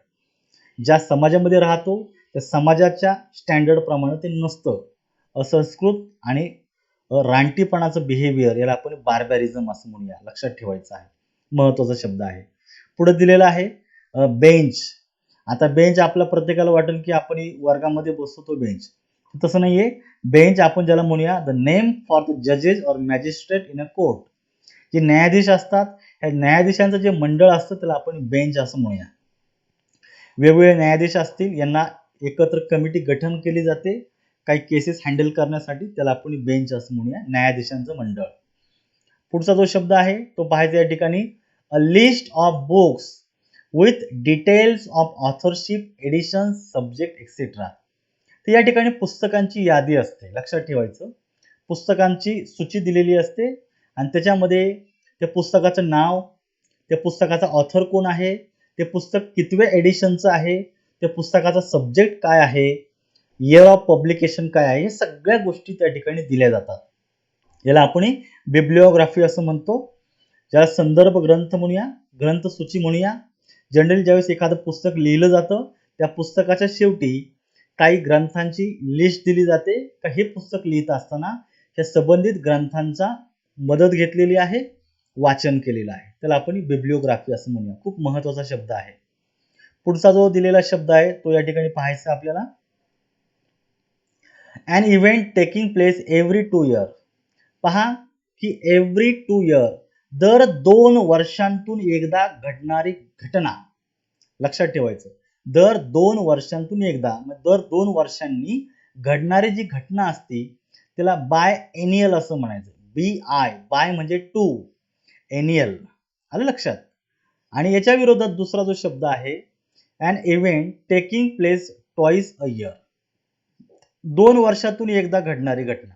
ज्या समाजामध्ये राहतो त्या समाजाच्या स्टँडर्ड प्रमाणे ते नसतं. असंस्कृत आणि रानटीपणाचं बिहेवियर याला आपण बार्बॅरिझम असं म्हणूया. लक्षात ठेवायचं आहे, महत्वाचा शब्द आहे. पुढे दिलेला आहे बेंच. आता बेंच आपल्या प्रत्येकाला वाटेल की आपण वर्गामध्ये बसतो तो बेंच, तसं नाहीये. बेंच आपण ज्याला म्हणूया द नेम फॉर द जजेस और मॅजिस्ट्रेट इन अ कोर्ट. जे न्यायाधीश असतात ह्या न्यायाधीशांचं जे मंडळ असतं त्याला आपण बेंच असं म्हणूया. वेगवेगळे न्यायाधीश असतील, यांना एकत्र कमिटी गठन केली जाते काही केसेस हँडल करण्यासाठी, त्याला आपण बेंच असं म्हणूया, न्यायाधीशांचं मंडळ. पुढचा जो शब्द आहे तो पाहायचा या ठिकाणी a list of books with details of authorship, edition, subject etcetera. तर या ठिकाणी पुस्तकांची यादी असते. लक्षात ठेवायचं, पुस्तकांची सूची दिलेली असते आणि त्याच्यामध्ये त्या पुस्तकाचं नाव, त्या पुस्तकाचा ऑथर कोण आहे, ते पुस्तक कितव्या एडिशनचं आहे, त्या पुस्तकाचा सब्जेक्ट काय आहे, इयर ऑफ पब्लिकेशन काय आहे, हे सगळ्या गोष्टी त्या ठिकाणी दिल्या जातात. याला आपण बिब्लिओग्राफी असं म्हणतो, ज्याला संदर्भ ग्रंथ म्हणूया, ग्रंथसूची म्हणूया. जनरली ज्यावेळेस एखादं पुस्तक लिहिलं जातं त्या पुस्तकाच्या शेवटी काही ग्रंथांची लिस्ट दिली जाते का हे पुस्तक लिहित असताना त्या संबंधित ग्रंथांचा मदत घेतलेली आहे, वाचन केलेलं आहे, त्याला आपण बिब्लिओग्राफी असं म्हणूया. खूप महत्वाचा शब्द आहे. पुढचा जो दिलेला शब्द आहे तो या ठिकाणी पाहायचा आपल्याला an event taking place every 2 year. पहा की एव्हरी 2 year, दर 2 वर्षांतून एकदा घडणारी घटना. लक्षात ठेवायचं, दर 2 वर्षांतून एकदा, दर 2 वर्षांनी घडणारी जी घटना असते त्याला बाय एनियल असं म्हणायचं. बाय म्हणजे 2, एनियल. आलं लक्षात. आणि याच्या विरोधात दुसरा जो शब्द आहे an event taking place twice a year. 2 वर्षातून एकदा घडणारी घटना.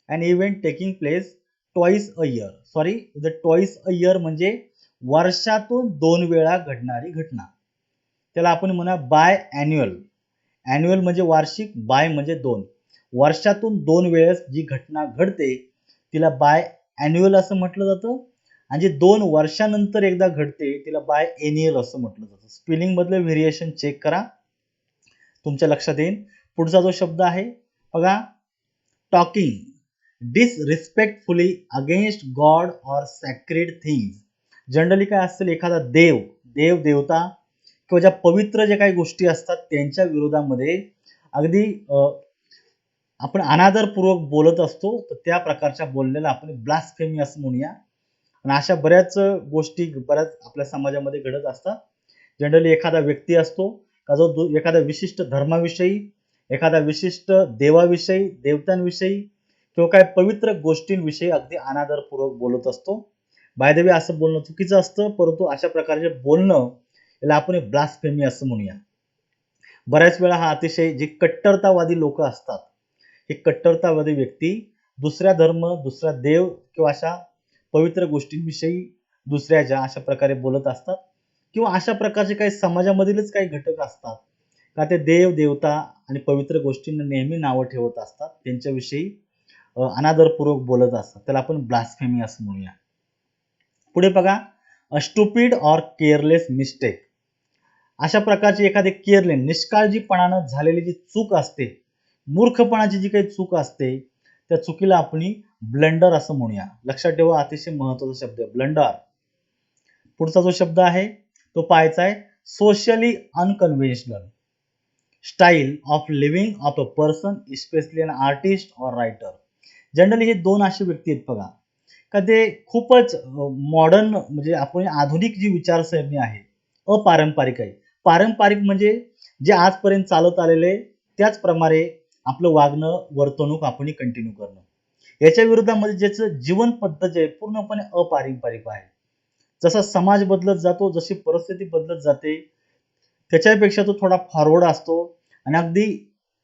an event taking place twice a year. Sorry, twice a year म्हणजे वर्षातून 2 वेळा घडणारी घटना. त्याला आपण म्हणा बाय ॲन्युअल. ॲन्युअल म्हणजे वार्षिक, बाय म्हणजे 2. वर्षातून 2 वेळेस जी घटना घडते तिला बाय ॲन्युअल असं म्हटलं जातं आणि जी 2 वर्षानंतर एकदा घडते तिला बाय एनियल असं म्हटलं जातं. स्पेलिंग मधले व्हेरिएशन चेक करा, तुमच्या लक्षात येईल. पुढचा जो शब्द आहे बघा, टॉकिंग डिसरिस्पेक्टफुली अगेन्स्ट गॉड और सॅक्रेड थिंग्स. जनरली काय असेल, एखादा देव, देवता किंवा ज्या पवित्र जे काही गोष्टी असतात त्यांच्या विरोधामध्ये अगदी आपण अनादरपूर्वक बोलत असतो, तर त्या प्रकारच्या बोलण्याला आपण ब्लास्फेमी असं म्हणूया. आणि अशा बऱ्याच गोष्टी बऱ्याच आपल्या समाजामध्ये घडत असतात. जनरली एखादा व्यक्ती असतो का जो एखाद्या विशिष्ट धर्माविषयी, एखाद्या विशिष्ट देवाविषयी, देवतांविषयी किंवा काय पवित्र गोष्टींविषयी अगदी अनादरपूर्वक बोलत असतो. बाय द वे असं बोलणं चुकीचं असतं, परंतु अशा प्रकारचे बोलणं याला आपण ब्लास्फेमी असं म्हणूया. बऱ्याच वेळा हा अतिशय जे कट्टरतावादी लोक असतात, हे कट्टरतावादी व्यक्ती दुसऱ्या धर्म, दुसरा देव किंवा अशा पवित्र गोष्टींविषयी दुसऱ्याच्या अशा प्रकारे बोलत असतात किंवा अशा प्रकारचे काही समाजामधीलच काही घटक असतात का ते देव, देवता आणि पवित्र गोष्टींना नेहमी नावं ठेवत असतात, त्यांच्याविषयी अनादरपूर्वक बोलत असतात, त्याला आपण ब्लास्फेमी असं म्हणूया. पुढे बघा, a stupid or careless mistake. अशा प्रकारची एखादी केअरलेस, निष्काळजीपणानं झालेली जी चूक असते, मूर्खपणाची जी काही चूक असते त्या चुकीला आपण ब्लंडर असं म्हणूया. लक्षात ठेवा, अतिशय महत्वाचा शब्द आहे ब्लंडर. पुढचा जो शब्द आहे तो पाहायचा आहे socially unconventional style of living of a person, specially an artist or writer. Generally हे दोन असे व्यक्ती आहेत बघा का ते खूपच मॉडर्न, म्हणजे आपण आधुनिक जी विचारसरणी आहे अपारंपरिक आहे. पारंपरिक म्हणजे जे आजपर्यंत चालत आलेले त्याचप्रमाणे आपलं वागणं, वर्तणूक आपण कंटिन्यू करणं. याच्या विरोधामध्ये ज्याचं जीवन पद्धती आहे पूर्णपणे अपारंपरिक आहे. जसा समाज बदलत जातो, जशी परिस्थिती बदलत जाते, त्याच्यापेक्षा तो थोडा फॉरवर्ड असतो आणि अगदी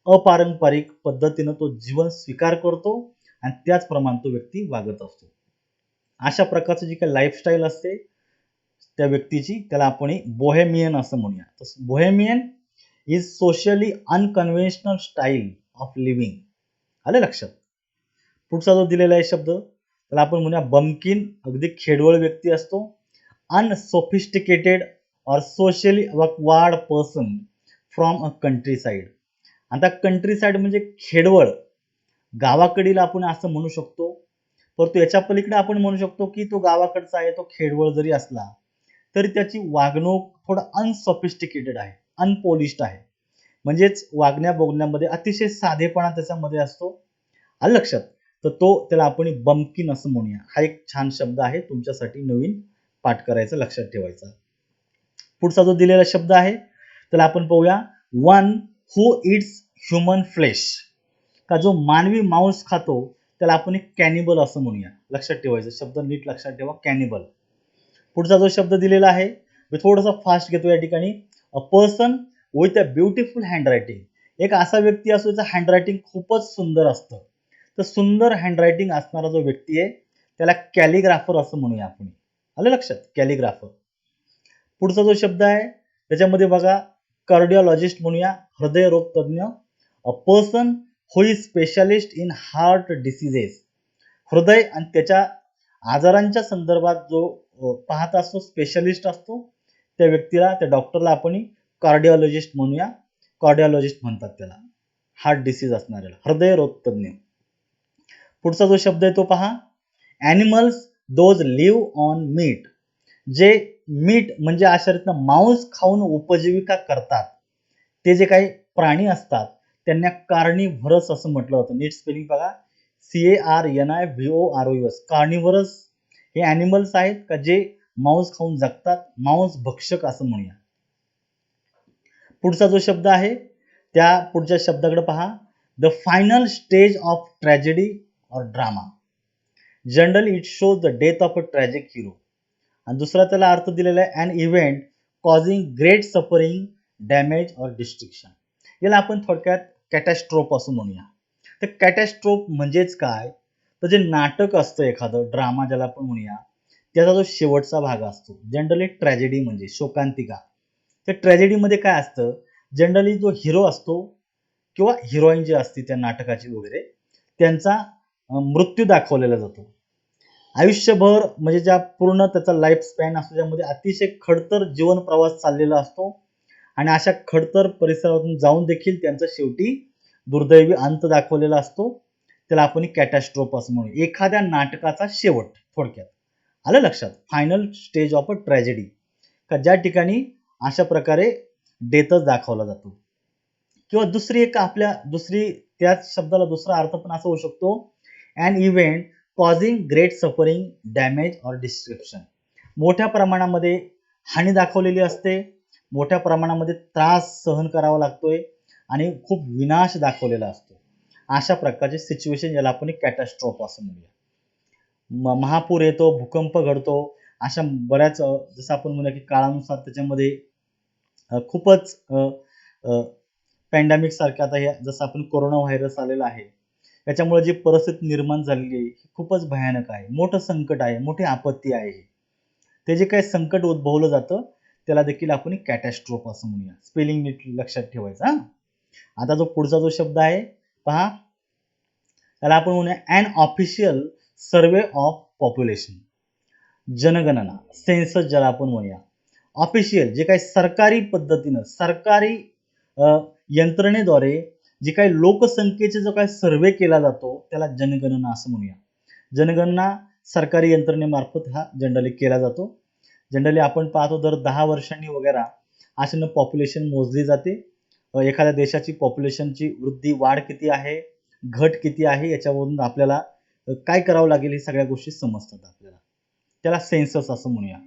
अपारंपरिक पद्धतीनं तो जीवन स्वीकार करतो आणि त्याचप्रमाणे तो व्यक्ती वागत असतो. अशा प्रकारची जी काही लाईफस्टाईल असते त्या व्यक्तीची त्याला आपण बोहेमियन असं म्हणूया. तर Bohemian is socially unconventional style of living. आलं लक्षात. पुढचा जो दिलेला आहे शब्द त्याला आपण म्हणूया बमकिन, अगदी खेडवळ व्यक्ती असतो. अनसोफिस्टिकेटेड और socially awkward person from a country side. आता कंट्री साइड म्हणजे खेडवळ, गावाकडील आपण असं म्हणू शकतो. परंतु याच्या पलीकडे आपण म्हणू शकतो की तो गावाकडचा आहे, तो खेडवळ जरी असला तरी त्याची वागणूक थोडं अनसोफिस्टिकेटेड आहे, अनपॉलिश्ड आहे. म्हणजेच वागण्या बोगण्यामध्ये अतिशय साधेपणा त्याच्यामध्ये असतो. आलं लक्षात? तर त्याला आपण बमकिन असं म्हणूया. हा एक छान शब्द आहे, तुमच्यासाठी नवीन पाठ करायचं, लक्षात ठेवायचा. पुढचा जो दिलेला शब्द आहे त्याला आपण पाहूया. One who eats human flesh. का जो मानवी मांस खातो त्याला आपण एक कॅनिबल असं म्हणूया. लक्षात ठेवायचं, शब्द नीट लक्षात ठेवा, कॅनिबल. पुढचा जो शब्द दिलेला आहे मी थोडासा फास्ट घेतो या ठिकाणी. A person with a beautiful handwriting. एक असा व्यक्ती असतो ज्याचं हँडरायटिंग खूपच सुंदर असतं. तर सुंदर हँडरायटिंग असणारा जो व्यक्ती आहे त्याला कॅलिग्राफर असं म्हणूया आपण. आलं लक्षात, कॅलिग्राफर. पुढचा जो शब्द आहे त्याच्यामध्ये बघा, कार्डिओलॉजिस्ट म्हणूया, हृदयरोग तज्ञ. अ person who is specialist in heart diseases. हृदय आणि त्याच्या आजारांच्या संदर्भात जो पाहत असतो, स्पेशलिस्ट असतो, त्या व्यक्तीला, त्या डॉक्टरला आपण कार्डिओलॉजिस्ट म्हणूया. कार्डिओलॉजिस्ट म्हणतात त्याला, हार्ट डिसीज असणाऱ्याला, हृदयरोग तज्ञ. पुढचा जो शब्द आहे तो पहा, animals those live on meat. जे मीट म्हणजे अशा रीतीनं मांस खाऊन उपजीविका करतात, ते जे काही प्राणी असतात त्यांना कार्निव्हरस असं म्हटलं जातं. नीट स्पेलिंग बघा, CARNIVOROUS. कार्निव्हरस हे ॲनिमल्स आहेत का जे मांस खाऊन जगतात, मांस भक्षक असं म्हणूया. पुढचा जो शब्द आहे त्या पुढच्या शब्दाकडे पहा, the final stage of tragedy or drama. Generally it shows the death of a tragic hero. आणि दुसरा त्याला अर्थ दिलेला आहे, an event causing great suffering, damage or destruction. याला आपण थोडक्यात कॅटॅस्ट्रोफ असं म्हणूया. तर कॅटॅस्ट्रोफ म्हणजेच काय, तर जे नाटक असतं एखादं, ड्रामा ज्याला आपण म्हणूया, त्याचा जो शेवटचा भाग असतो, जनरली ट्रॅजेडी म्हणजे शोकांतिका. त्या ट्रॅजेडीमध्ये काय असतं, जनरली जो हिरो असतो किंवा हिरोईन जी असते त्या नाटकाची वगैरे, त्यांचा मृत्यू दाखवलेला जातो. आयुष्यभर म्हणजे ज्या पूर्ण त्याचा लाईफ स्पॅन असतो त्यामध्ये अतिशय खडतर जीवन प्रवास चाललेला असतो आणि अशा खडतर परिसरातून जाऊन देखील त्यांचा शेवटी दुर्दैवी अंत दाखवलेला असतो. त्याला आपण कॅटॅस्ट्रोफ असं म्हणू. एखाद्या नाटकाचा शेवट थोडक्यात. आलं लक्षात, final stage of a tragedy, का ज्या ठिकाणी अशा प्रकारे डेथच दाखवला जातो. किंवा त्याच शब्दाला दुसरा अर्थ पण असा होऊ शकतो, an event causing great suffering, damage or destruction. मोठ्या प्रमाणामध्ये हानी दाखवलेली असते, मोठ्या प्रमाणामध्ये त्रास सहन करावा लागतोय आणि खूप विनाश दाखवलेला असतो. अशा प्रकारचे सिच्युएशन ज्याला आपण कॅटॅस्ट्रोफ असं म्हणूया. महापूर येतो, भूकंप घडतो, अशा बऱ्याच जसं आपण म्हणूया की काळानुसार त्याच्यामध्ये खूपच पॅन्डेमिक सारखं आता हे जसं आपण कोरोना व्हायरस आलेला आहे, त्याच्यामुळे जी परिस्थिती निर्माण झालेली आहे खूपच भयानक आहे, मोठं संकट आहे, मोठी आपत्ती आहे. ते जे काही संकट उद्भवलं जातं त्याला देखील आपण कॅटॅस्ट्रोफ असं म्हणूया. स्पेलिंग नीट लक्षात ठेवायचं. आता जो पुढचा जो शब्द आहे पहा, त्याला आपण म्हणूया अन ऑफिशियल सर्वे ऑफ पॉप्युलेशन. जनगणना, सेन्सस ज्याला आपण म्हणूया. ऑफिशियल जे काही सरकारी पद्धतीनं, सरकारी यंत्रणेद्वारे जी काही लोकसंख्येचा जो काही सर्वे केला जातो त्याला जनगणना असं म्हणूया. जनगणना सरकारी यंत्रणेमार्फत हा जनरली केला जातो. जनरली आपण पाहतो दर 10 वर्षांनी वगैरे अशानं पॉप्युलेशन मोजली जाते. एखाद्या देशाची पॉप्युलेशनची वृद्धी, वाढ किती आहे, घट किती आहे, याच्यावरून आपल्याला काय करावं लागेल हे सगळ्या गोष्टी समजतात आपल्याला. त्याला सेन्सस असं म्हणूया.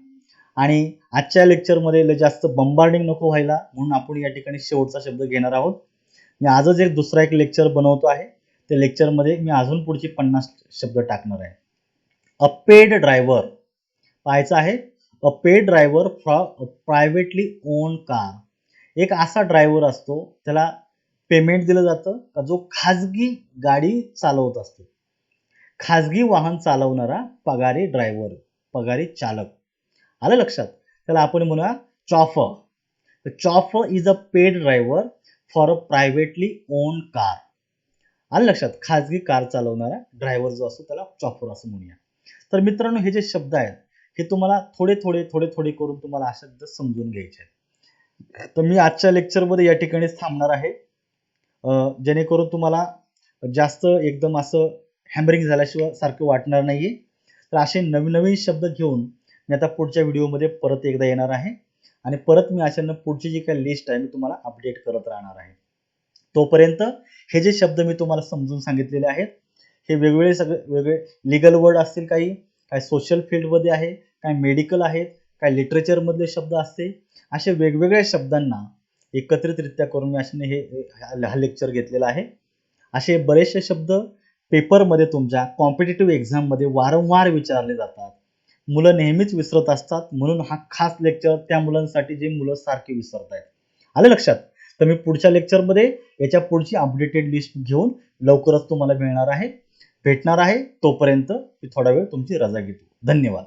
आणि आजच्या लेक्चरमध्ये जास्त बंबार्डिंग नको व्हायला म्हणून आपण या ठिकाणी शेवटचा शब्द घेणार आहोत. मी आजच दुसरा एक लेक्चर बनवतो आहे, त्या लेक्चरमध्ये मी अजून पुढची 50 शब्द टाकणार आहे. अ पेड ड्रायव्हर पाहायचं आहे. अ paid driver from privately own car. एक असा ड्रायव्हर असतो त्याला पेमेंट दिलं जातं का जो खाजगी गाडी चालवत असतो. खाजगी वाहन चालवणारा पगारी ड्रायव्हर, पगारी चालक. आलं लक्षात, त्याला आपण म्हणूया chauffeur. Chauffeur is a paid driver for a privately own car. आलं लक्षात, खाजगी कार चालवणारा ड्रायव्हर जो असतो त्याला चॉफर असं म्हणूया. तर मित्रांनो, हे जे शब्द आहेत हे तुम्हाला थोडे थोडे थोडे थोडे करून तुम्हाला हा शब्द समजून घ्यायचे आहेत. तर मी आजच्या लेक्चरमध्ये या ठिकाणीच थांबणार आहे, जेणेकरून तुम्हाला जास्त एकदम असं हॅमरिंग झाल्याशिवाय सारखं वाटणार नाहीये. तर असे नवीन नवीन शब्द घेऊन मी आता पुढच्या व्हिडिओमध्ये परत एकदा येणार आहे आणि परत मी अशा पुढची जी काही लिस्ट आहे मी तुम्हाला अपडेट करत राहणार आहे. तोपर्यंत हे जे शब्द मी तुम्हाला समजून सांगितलेले आहेत हे वेगवेगळे सगळे वेगळे लीगल वर्ड असतील, काही सोशल फील्डमध्ये आहे, काही मेडिकल आहेत, काही लिटरेचर मधले शब्द असते. असे वेगवेगळ्या शब्दांना एकत्रितरित्या करून मी अशाने हा लेक्चर घेतलेला आहे. असे बरेचसे शब्द पेपरमध्ये तुमच्या कॉम्पिटिटिव्ह एक्झाममध्ये वारंवार विचारले जातात. मुलं नेहमीच विसरत असतात, म्हणून हा खास लेक्चर त्या मुलांसाठी जे मुलं सारखे विसरत आहेत. आलं लक्षात? तर मी पुढच्या लेक्चरमध्ये याच्या पुढची अपडेटेड लिस्ट घेऊन लवकरच तुम्हाला भेटणार आहे. तोपर्यंत मी थोडा वेळ तुमची रजा घेतो. धन्यवाद.